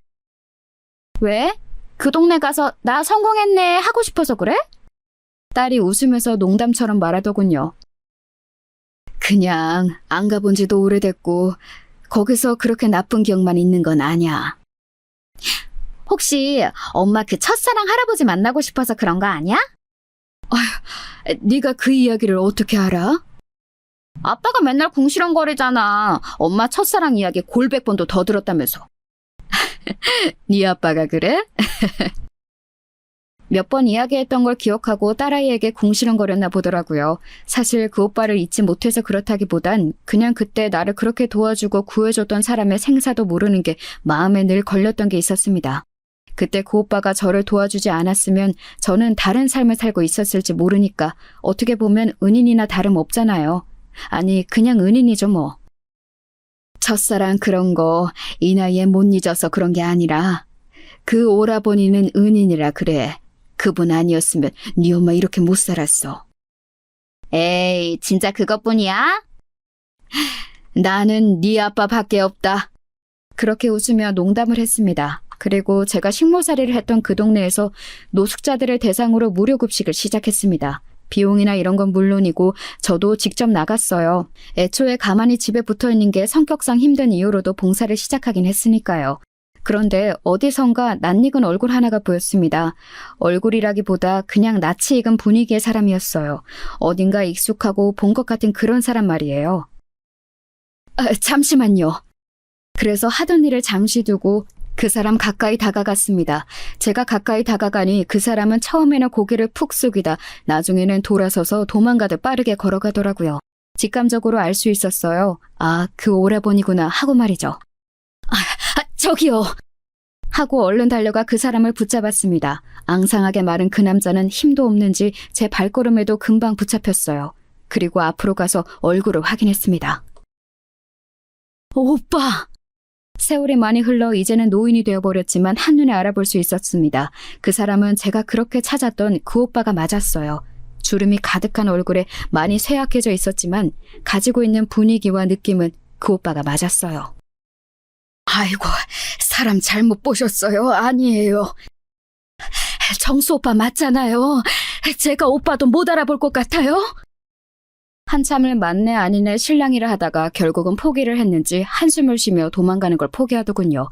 왜? 그 동네 가서 나 성공했네 하고 싶어서 그래? 딸이 웃으면서 농담처럼 말하더군요. 그냥 안 가본 지도 오래됐고 거기서 그렇게 나쁜 기억만 있는 건 아니야. 혹시 엄마 그 첫사랑 할아버지 만나고 싶어서 그런 거 아니야? 네가 그 이야기를 어떻게 알아? 아빠가 맨날 궁시렁거리잖아. 엄마 첫사랑 이야기 골백 번도 더 들었다면서. 네 아빠가 그래? 몇 번 이야기했던 걸 기억하고 딸아이에게 궁시렁거렸나 보더라고요. 사실 그 오빠를 잊지 못해서 그렇다기보단 그냥 그때 나를 그렇게 도와주고 구해줬던 사람의 생사도 모르는 게 마음에 늘 걸렸던 게 있었습니다. 그때 그 오빠가 저를 도와주지 않았으면 저는 다른 삶을 살고 있었을지 모르니까 어떻게 보면 은인이나 다름없잖아요. 아니 그냥 은인이죠 뭐. 첫사랑 그런 거 이 나이에 못 잊어서 그런 게 아니라 그 오라버니는 은인이라 그래. 그분 아니었으면 네 엄마 이렇게 못 살았어. 에이 진짜 그것뿐이야? 나는 네 아빠밖에 없다. 그렇게 웃으며 농담을 했습니다. 그리고 제가 식모살이를 했던 그 동네에서 노숙자들을 대상으로 무료 급식을 시작했습니다. 비용이나 이런 건 물론이고 저도 직접 나갔어요. 애초에 가만히 집에 붙어있는 게 성격상 힘든 이유로도 봉사를 시작하긴 했으니까요. 그런데 어디선가 낯익은 얼굴 하나가 보였습니다. 얼굴이라기보다 그냥 낯이 익은 분위기의 사람이었어요. 어딘가 익숙하고 본 것 같은 그런 사람 말이에요. 잠시만요. 그래서 하던 일을 잠시 두고 그 사람 가까이 다가갔습니다. 제가 가까이 다가가니 그 사람은 처음에는 고개를 푹 숙이다 나중에는 돌아서서 도망가듯 빠르게 걸어가더라고요. 직감적으로 알 수 있었어요. 아, 그 오라버니구나 하고 말이죠. 저기요. 하고 얼른 달려가 그 사람을 붙잡았습니다. 앙상하게 마른 그 남자는 힘도 없는지 제 발걸음에도 금방 붙잡혔어요. 그리고 앞으로 가서 얼굴을 확인했습니다. 오빠! 세월이 많이 흘러 이제는 노인이 되어버렸지만 한눈에 알아볼 수 있었습니다. 그 사람은 제가 그렇게 찾았던 그 오빠가 맞았어요. 주름이 가득한 얼굴에 많이 쇠약해져 있었지만 가지고 있는 분위기와 느낌은 그 오빠가 맞았어요. 아이고, 사람 잘못 보셨어요. 아니에요. 정수 오빠 맞잖아요. 제가 오빠도 못 알아볼 것 같아요. 한참을 맞네 아니네 실랑이를 하다가 결국은 포기를 했는지 한숨을 쉬며 도망가는 걸 포기하더군요.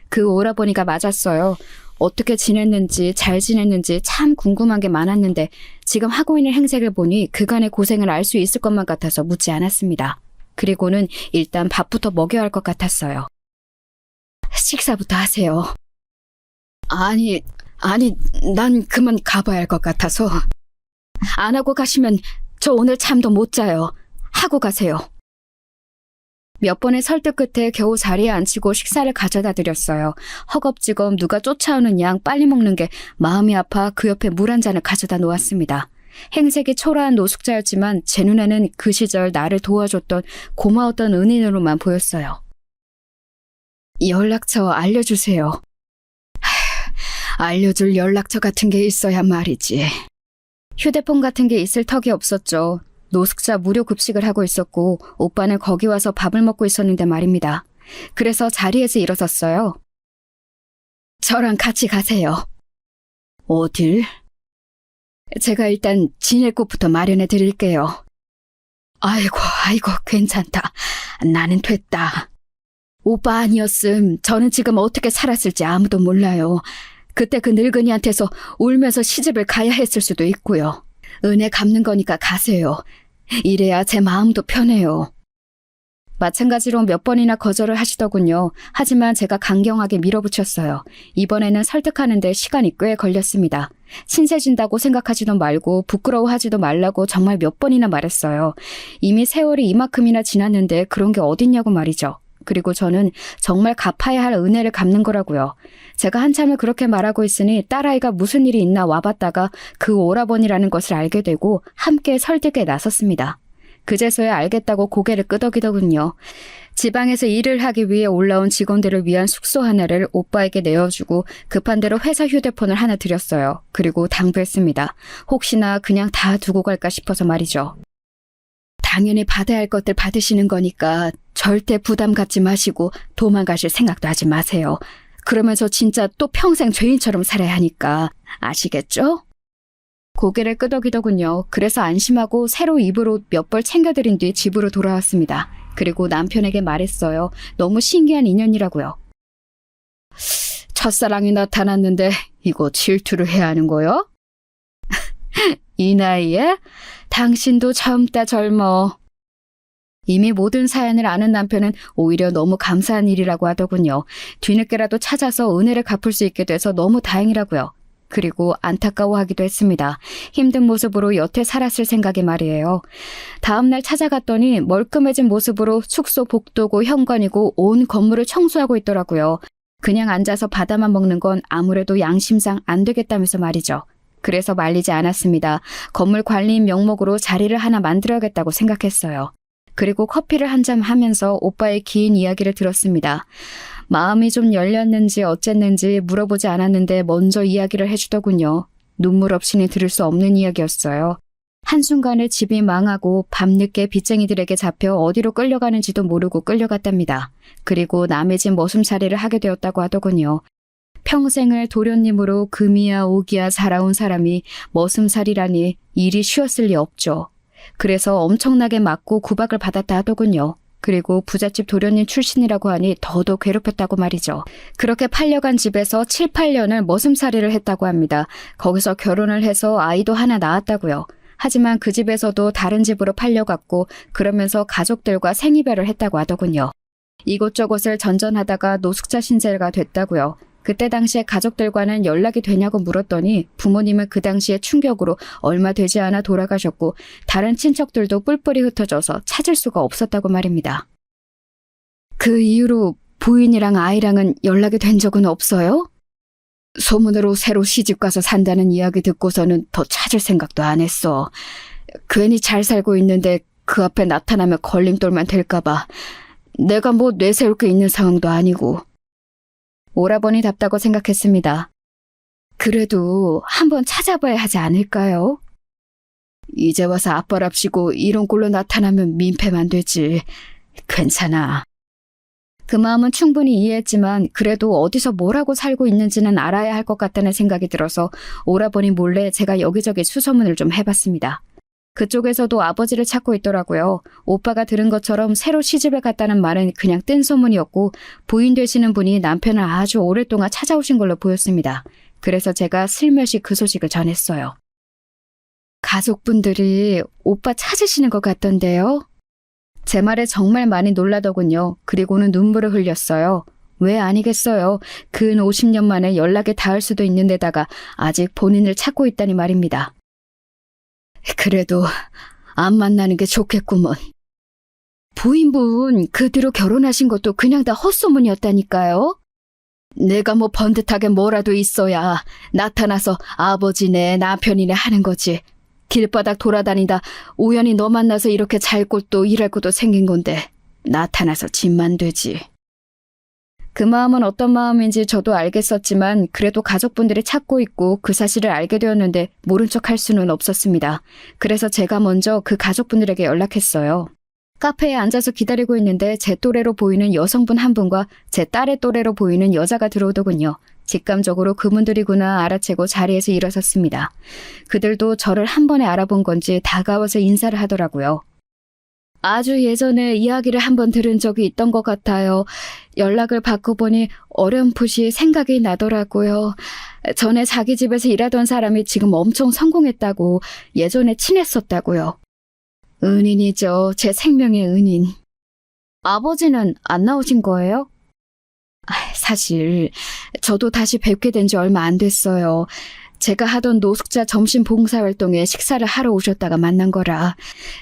그 오라버니가 맞았어요. 어떻게 지냈는지 잘 지냈는지 참 궁금한 게 많았는데 지금 하고 있는 행색을 보니 그간의 고생을 알 수 있을 것만 같아서 묻지 않았습니다. 그리고는 일단 밥부터 먹여야 할 것 같았어요. 식사부터 하세요. 아니, 난 그만 가봐야 할 것 같아서. 안 하고 가시면 저 오늘 잠도 못 자요. 하고 가세요. 몇 번의 설득 끝에 겨우 자리에 앉히고 식사를 가져다 드렸어요. 허겁지겁 누가 쫓아오는 양 빨리 먹는 게 마음이 아파 그 옆에 물 한 잔을 가져다 놓았습니다. 행색이 초라한 노숙자였지만 제 눈에는 그 시절 나를 도와줬던 고마웠던 은인으로만 보였어요. 연락처 알려주세요. 알려줄 연락처 같은 게 있어야 말이지. 휴대폰 같은 게 있을 턱이 없었죠. 노숙자 무료 급식을 하고 있었고 오빠는 거기 와서 밥을 먹고 있었는데 말입니다. 그래서 자리에서 일어섰어요. 저랑 같이 가세요. 어딜? 제가 일단 지낼 곳부터 마련해 드릴게요. 아이고, 괜찮다. 나는 됐다. 오빠 아니었음 저는 지금 어떻게 살았을지 아무도 몰라요. 그때 그 늙은이한테서 울면서 시집을 가야 했을 수도 있고요. 은혜 갚는 거니까 가세요. 이래야 제 마음도 편해요. 마찬가지로 몇 번이나 거절을 하시더군요. 하지만 제가 강경하게 밀어붙였어요. 이번에는 설득하는데 시간이 꽤 걸렸습니다. 신세진다고 생각하지도 말고 부끄러워하지도 말라고 정말 몇 번이나 말했어요. 이미 세월이 이만큼이나 지났는데 그런 게 어딨냐고 말이죠. 그리고 저는 정말 갚아야 할 은혜를 갚는 거라고요. 제가 한참을 그렇게 말하고 있으니 딸아이가 무슨 일이 있나 와봤다가 그 오라버니라는 것을 알게 되고 함께 설득에 나섰습니다. 그제서야 알겠다고 고개를 끄덕이더군요. 지방에서 일을 하기 위해 올라온 직원들을 위한 숙소 하나를 오빠에게 내어주고 급한 대로 회사 휴대폰을 하나 드렸어요. 그리고 당부했습니다. 혹시나 그냥 다 두고 갈까 싶어서 말이죠. 당연히 받아야 할 것들 받으시는 거니까 절대 부담 갖지 마시고 도망가실 생각도 하지 마세요. 그러면서 진짜 또 평생 죄인처럼 살아야 하니까 아시겠죠? 고개를 끄덕이더군요. 그래서 안심하고 새로 입으로 몇 벌 챙겨드린 뒤 집으로 돌아왔습니다. 그리고 남편에게 말했어요. 너무 신기한 인연이라고요. 첫사랑이 나타났는데 이거 질투를 해야 하는 거요? 이 나이에? 당신도 젊다 젊어. 이미 모든 사연을 아는 남편은 오히려 너무 감사한 일이라고 하더군요. 뒤늦게라도 찾아서 은혜를 갚을 수 있게 돼서 너무 다행이라고요. 그리고 안타까워하기도 했습니다. 힘든 모습으로 여태 살았을 생각에 말이에요. 다음날 찾아갔더니 멀끔해진 모습으로 숙소 복도고 현관이고 온 건물을 청소하고 있더라고요. 그냥 앉아서 바다만 먹는 건 아무래도 양심상 안 되겠다면서 말이죠. 그래서 말리지 않았습니다. 건물 관리인 명목으로 자리를 하나 만들어야겠다고 생각했어요. 그리고 커피를 한 잔 하면서 오빠의 긴 이야기를 들었습니다. 마음이 좀 열렸는지 어쨌는지 물어보지 않았는데 먼저 이야기를 해주더군요. 눈물 없이는 들을 수 없는 이야기였어요. 한순간에 집이 망하고 밤늦게 빚쟁이들에게 잡혀 어디로 끌려가는지도 모르고 끌려갔답니다. 그리고 남의 집 머슴살이를 하게 되었다고 하더군요. 평생을 도련님으로 금이야 오기야 살아온 사람이 머슴살이라니 일이 쉬웠을 리 없죠. 그래서 엄청나게 맞고 구박을 받았다 하더군요. 그리고 부잣집 도련님 출신이라고 하니 더더 괴롭혔다고 말이죠. 그렇게 팔려간 집에서 7, 8년을 머슴살이를 했다고 합니다. 거기서 결혼을 해서 아이도 하나 낳았다고요. 하지만 그 집에서도 다른 집으로 팔려갔고 그러면서 가족들과 생이별을 했다고 하더군요. 이곳저곳을 전전하다가 노숙자 신세가 됐다고요. 그때 당시에 가족들과는 연락이 되냐고 물었더니 부모님은 그 당시에 충격으로 얼마 되지 않아 돌아가셨고 다른 친척들도 뿔뿔이 흩어져서 찾을 수가 없었다고 말입니다. 그 이후로 부인이랑 아이랑은 연락이 된 적은 없어요? 소문으로 새로 시집가서 산다는 이야기 듣고서는 더 찾을 생각도 안 했어. 괜히 잘 살고 있는데 그 앞에 나타나면 걸림돌만 될까봐. 내가 뭐 내세울 게 있는 상황도 아니고. 오라버니 답다고 생각했습니다. 그래도 한번 찾아봐야 하지 않을까요? 이제 와서 아빠랍시고 이런 꼴로 나타나면 민폐만 되지. 괜찮아. 그 마음은 충분히 이해했지만 그래도 어디서 뭐라고 살고 있는지는 알아야 할 것 같다는 생각이 들어서 오라버니 몰래 제가 여기저기 수소문을 좀 해봤습니다. 그쪽에서도 아버지를 찾고 있더라고요. 오빠가 들은 것처럼 새로 시집을 갔다는 말은 그냥 뜬 소문이었고 부인 되시는 분이 남편을 아주 오랫동안 찾아오신 걸로 보였습니다. 그래서 제가 슬며시 그 소식을 전했어요. 가족분들이 오빠 찾으시는 것 같던데요? 제 말에 정말 많이 놀라더군요. 그리고는 눈물을 흘렸어요. 왜 아니겠어요. 근 50년 만에 연락이 닿을 수도 있는데다가 아직 본인을 찾고 있다니 말입니다. 그래도 안 만나는 게 좋겠구먼. 부인분 그 뒤로 결혼하신 것도 그냥 다 헛소문이었다니까요. 내가 뭐 번듯하게 뭐라도 있어야 나타나서 아버지네 남편이네 하는 거지. 길바닥 돌아다니다 우연히 너 만나서 이렇게 잘 곳도 일할 곳도 생긴 건데 나타나서 짐만 되지. 그 마음은 어떤 마음인지 저도 알겠었지만 그래도 가족분들이 찾고 있고 그 사실을 알게 되었는데 모른 척 할 수는 없었습니다. 그래서 제가 먼저 그 가족분들에게 연락했어요. 카페에 앉아서 기다리고 있는데 제 또래로 보이는 여성분 한 분과 제 딸의 또래로 보이는 여자가 들어오더군요. 직감적으로 그분들이구나 알아채고 자리에서 일어섰습니다. 그들도 저를 한 번에 알아본 건지 다가와서 인사를 하더라고요. 아주 예전에 이야기를 한번 들은 적이 있던 것 같아요. 연락을 받고 보니 어렴풋이 생각이 나더라고요. 전에 자기 집에서 일하던 사람이 지금 엄청 성공했다고, 예전에 친했었다고요. 은인이죠. 제 생명의 은인. 아버지는 안 나오신 거예요? 사실 저도 다시 뵙게 된 지 얼마 안 됐어요. 제가 하던 노숙자 점심 봉사활동에 식사를 하러 오셨다가 만난 거라.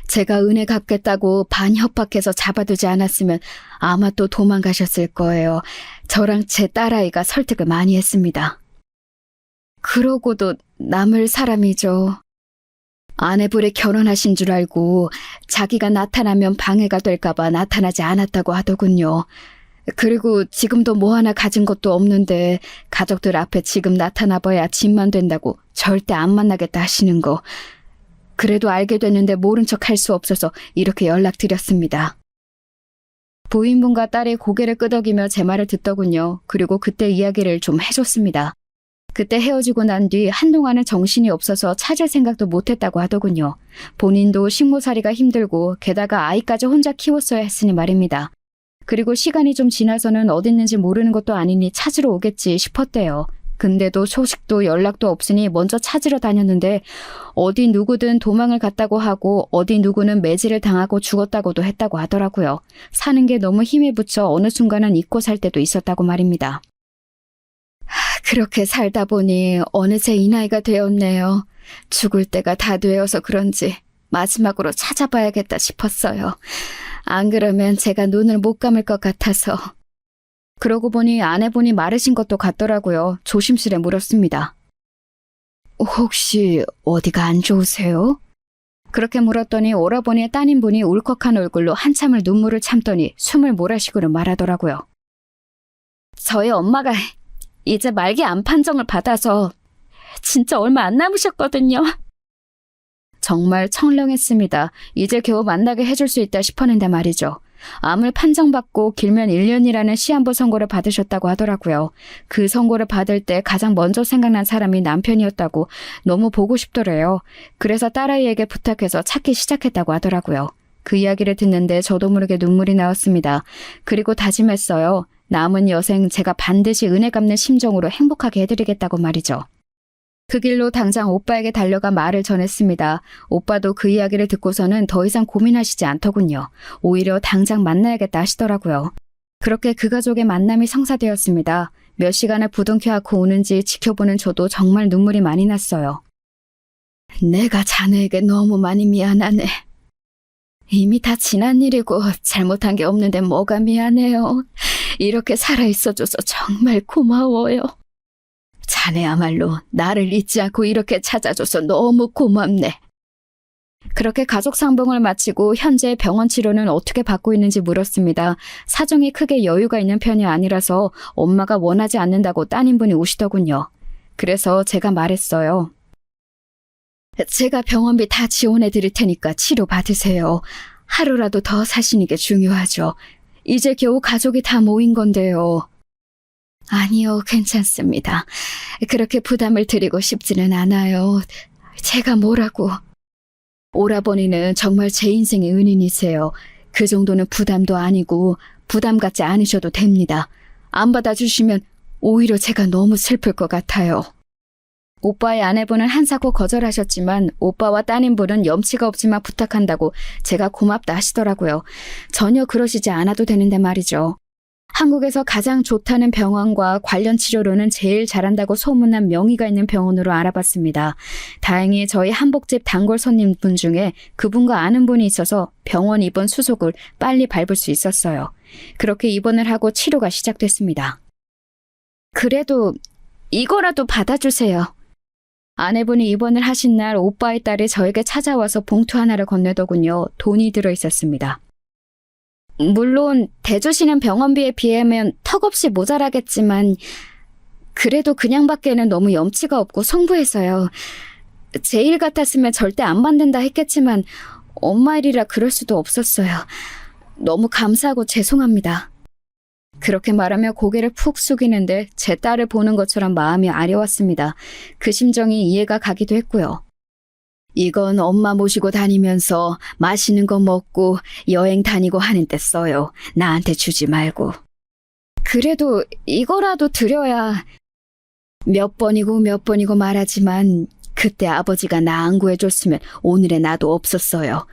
제가 은혜 갚겠다고 반협박해서 잡아두지 않았으면 아마 또 도망가셨을 거예요. 저랑 제 딸아이가 설득을 많이 했습니다. 그러고도 남을 사람이죠. 아내분이 결혼하신 줄 알고 자기가 나타나면 방해가 될까봐 나타나지 않았다고 하더군요. 그리고 지금도 뭐 하나 가진 것도 없는데 가족들 앞에 지금 나타나봐야 짐만 된다고 절대 안 만나겠다 하시는 거. 그래도 알게 됐는데 모른 척 할 수 없어서 이렇게 연락드렸습니다. 부인분과 딸이 고개를 끄덕이며 제 말을 듣더군요. 그리고 그때 이야기를 좀 해줬습니다. 그때 헤어지고 난 뒤 한동안은 정신이 없어서 찾을 생각도 못했다고 하더군요. 본인도 식모살이가 힘들고 게다가 아이까지 혼자 키웠어야 했으니 말입니다. 그리고 시간이 좀 지나서는 어딨는지 모르는 것도 아니니 찾으러 오겠지 싶었대요. 근데도 소식도 연락도 없으니 먼저 찾으러 다녔는데 어디 누구든 도망을 갔다고 하고 어디 누구는 매질을 당하고 죽었다고도 했다고 하더라고요. 사는 게 너무 힘에 부쳐 어느 순간은 잊고 살 때도 있었다고 말입니다. 그렇게 살다 보니 어느새 이 나이가 되었네요. 죽을 때가 다 되어서 그런지 마지막으로 찾아봐야겠다 싶었어요. 안 그러면 제가 눈을 못 감을 것 같아서. 그러고 보니 아내분이 마르신 것도 같더라고요. 조심스레 물었습니다. 혹시 어디가 안 좋으세요? 그렇게 물었더니 오라버니의 따님분이 울컥한 얼굴로 한참을 눈물을 참더니 숨을 몰아쉬고는 말하더라고요. 저희 엄마가 이제 말기 암 판정을 받아서 진짜 얼마 안 남으셨거든요. 정말 청량했습니다. 이제 겨우 만나게 해줄 수 있다 싶었는데 말이죠. 암을 판정받고 길면 1년이라는 시한부 선고를 받으셨다고 하더라고요. 그 선고를 받을 때 가장 먼저 생각난 사람이 남편이었다고 너무 보고 싶더래요. 그래서 딸아이에게 부탁해서 찾기 시작했다고 하더라고요. 그 이야기를 듣는데 저도 모르게 눈물이 나왔습니다. 그리고 다짐했어요. 남은 여생 제가 반드시 은혜 갚는 심정으로 행복하게 해드리겠다고 말이죠. 그 길로 당장 오빠에게 달려가 말을 전했습니다. 오빠도 그 이야기를 듣고서는 더 이상 고민하시지 않더군요. 오히려 당장 만나야겠다 하시더라고요. 그렇게 그 가족의 만남이 성사되었습니다. 몇 시간을 부둥켜 안고 우는지 지켜보는 저도 정말 눈물이 많이 났어요. 내가 자네에게 너무 많이 미안하네. 이미 다 지난 일이고 잘못한 게 없는데 뭐가 미안해요. 이렇게 살아있어줘서 정말 고마워요. 자네야말로 나를 잊지 않고 이렇게 찾아줘서 너무 고맙네. 그렇게 가족 상봉을 마치고 현재 병원 치료는 어떻게 받고 있는지 물었습니다. 사정이 크게 여유가 있는 편이 아니라서 엄마가 원하지 않는다고 따님분이 우시더군요. 그래서 제가 말했어요. 제가 병원비 다 지원해 드릴 테니까 치료 받으세요. 하루라도 더 사시는 게 중요하죠. 이제 겨우 가족이 다 모인 건데요. 아니요, 괜찮습니다. 그렇게 부담을 드리고 싶지는 않아요. 제가 뭐라고. 오라버니는 정말 제 인생의 은인이세요. 그 정도는 부담도 아니고 부담 갖지 않으셔도 됩니다. 안 받아주시면 오히려 제가 너무 슬플 것 같아요. 오빠의 아내분은 한사코 거절하셨지만 오빠와 따님분은 염치가 없지만 부탁한다고 제가 고맙다 하시더라고요. 전혀 그러시지 않아도 되는데 말이죠. 한국에서 가장 좋다는 병원과 관련 치료로는 제일 잘한다고 소문난 명의가 있는 병원으로 알아봤습니다. 다행히 저희 한복집 단골 손님분 중에 그분과 아는 분이 있어서 병원 입원 수속을 빨리 밟을 수 있었어요. 그렇게 입원을 하고 치료가 시작됐습니다. 그래도 이거라도 받아주세요. 아내분이 입원을 하신 날 오빠의 딸이 저에게 찾아와서 봉투 하나를 건네더군요. 돈이 들어있었습니다. 물론 대주시는 병원비에 비하면 턱없이 모자라겠지만 그래도 그냥 받기에는 너무 염치가 없고 송부해서요. 제 일 같았으면 절대 안 받는다 했겠지만 엄마 일이라 그럴 수도 없었어요. 너무 감사하고 죄송합니다. 그렇게 말하며 고개를 푹 숙이는데 제 딸을 보는 것처럼 마음이 아려왔습니다. 그 심정이 이해가 가기도 했고요. 이건 엄마 모시고 다니면서 맛있는 거 먹고 여행 다니고 하는 데 써요. 나한테 주지 말고. 그래도 이거라도 드려야. 몇 번이고 말하지만 그때 아버지가 나 안 구해줬으면 오늘의 나도 없었어요.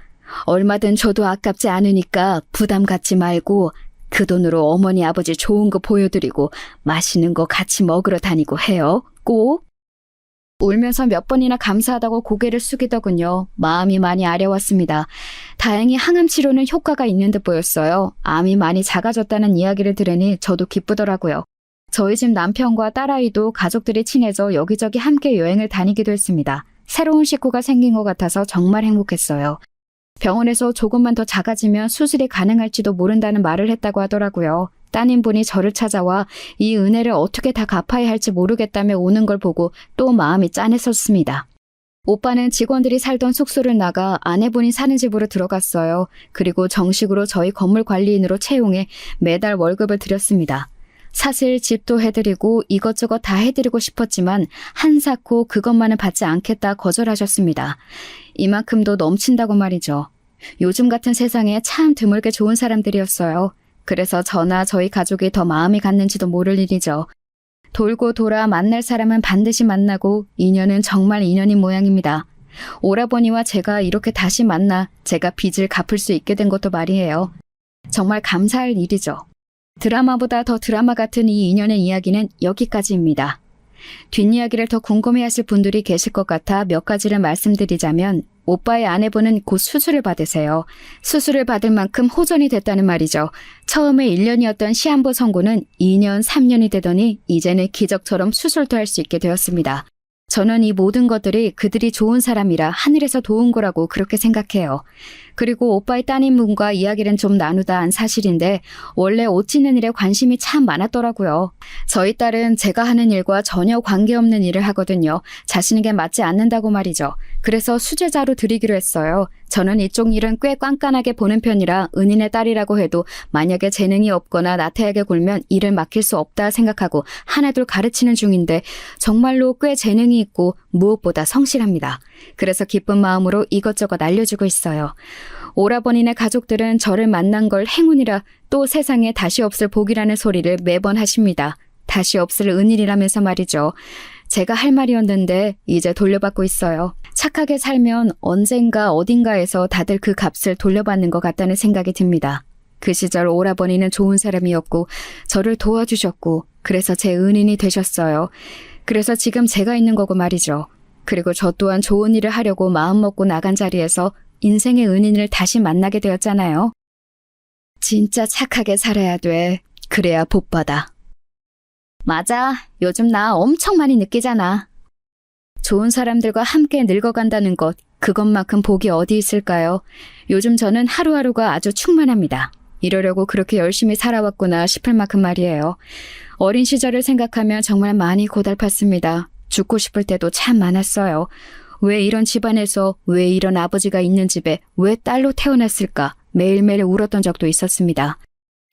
얼마든 줘도 아깝지 않으니까 부담 갖지 말고 그 돈으로 어머니 아버지 좋은 거 보여드리고 맛있는 거 같이 먹으러 다니고 해요. 꼭. 울면서 몇 번이나 감사하다고 고개를 숙이더군요. 마음이 많이 아려왔습니다. 다행히 항암 치료는 효과가 있는 듯 보였어요. 암이 많이 작아졌다는 이야기를 들으니 저도 기쁘더라고요. 저희 집 남편과 딸아이도 가족들이 친해져 여기저기 함께 여행을 다니기도 했습니다. 새로운 식구가 생긴 것 같아서 정말 행복했어요. 병원에서 조금만 더 작아지면 수술이 가능할지도 모른다는 말을 했다고 하더라고요. 따님분이 저를 찾아와 이 은혜를 어떻게 다 갚아야 할지 모르겠다며 오는 걸 보고 또 마음이 짠했었습니다. 오빠는 직원들이 살던 숙소를 나가 아내분이 사는 집으로 들어갔어요. 그리고 정식으로 저희 건물 관리인으로 채용해 매달 월급을 드렸습니다. 사실 집도 해드리고 이것저것 다 해드리고 싶었지만 한사코 그것만은 받지 않겠다 거절하셨습니다. 이만큼도 넘친다고 말이죠. 요즘 같은 세상에 참 드물게 좋은 사람들이었어요. 그래서 저나 저희 가족이 더 마음이 갔는지도 모를 일이죠. 돌고 돌아 만날 사람은 반드시 만나고 인연은 정말 인연인 모양입니다. 오라버니와 제가 이렇게 다시 만나 제가 빚을 갚을 수 있게 된 것도 말이에요. 정말 감사할 일이죠. 드라마보다 더 드라마 같은 이 인연의 이야기는 여기까지입니다. 뒷이야기를 더 궁금해하실 분들이 계실 것 같아 몇 가지를 말씀드리자면 오빠의 아내분은 곧 수술을 받으세요. 수술을 받을 만큼 호전이 됐다는 말이죠. 처음에 1년이었던 시한부 선고는 2년, 3년이 되더니 이제는 기적처럼 수술도 할 수 있게 되었습니다. 저는 이 모든 것들이 그들이 좋은 사람이라 하늘에서 도운 거라고 그렇게 생각해요. 그리고 오빠의 따님분과 이야기는 좀 나누다 한 사실인데 원래 옷 찢는 일에 관심이 참 많았더라고요. 저희 딸은 제가 하는 일과 전혀 관계없는 일을 하거든요. 자신에게 맞지 않는다고 말이죠. 그래서 수제자로 드리기로 했어요. 저는 이쪽 일은 꽤 깐깐하게 보는 편이라 은인의 딸이라고 해도 만약에 재능이 없거나 나태하게 굴면 일을 맡길 수 없다 생각하고 하나둘 가르치는 중인데 정말로 꽤 재능이 있고 무엇보다 성실합니다. 그래서 기쁜 마음으로 이것저것 알려주고 있어요. 오라버니네 가족들은 저를 만난 걸 행운이라 또 세상에 다시 없을 복이라는 소리를 매번 하십니다. 다시 없을 은일이라면서 말이죠. 제가 할 말이었는데 이제 돌려받고 있어요. 착하게 살면 언젠가 어딘가에서 다들 그 값을 돌려받는 것 같다는 생각이 듭니다. 그 시절 오라버니는 좋은 사람이었고 저를 도와주셨고 그래서 제 은인이 되셨어요. 그래서 지금 제가 있는 거고 말이죠. 그리고 저 또한 좋은 일을 하려고 마음먹고 나간 자리에서 인생의 은인을 다시 만나게 되었잖아요. 진짜 착하게 살아야 돼. 그래야 복받아. 맞아. 요즘 나 엄청 많이 느끼잖아. 좋은 사람들과 함께 늙어간다는 것, 그것만큼 복이 어디 있을까요? 요즘 저는 하루하루가 아주 충만합니다. 이러려고 그렇게 열심히 살아왔구나 싶을 만큼 말이에요. 어린 시절을 생각하면 정말 많이 고달팠습니다. 죽고 싶을 때도 참 많았어요. 왜 이런 집안에서, 왜 이런 아버지가 있는 집에, 왜 딸로 태어났을까? 매일매일 울었던 적도 있었습니다.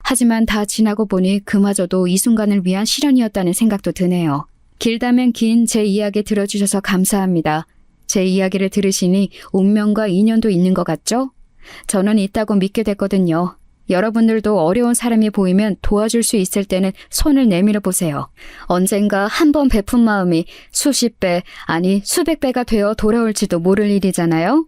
하지만 다 지나고 보니 그마저도 이 순간을 위한 시련이었다는 생각도 드네요. 길다면 긴 제 이야기 들어주셔서 감사합니다. 제 이야기를 들으시니 운명과 인연도 있는 것 같죠? 저는 있다고 믿게 됐거든요. 여러분들도 어려운 사람이 보이면 도와줄 수 있을 때는 손을 내밀어 보세요. 언젠가 한 번 베푼 마음이 수십 배, 아니 수백 배가 되어 돌아올지도 모를 일이잖아요.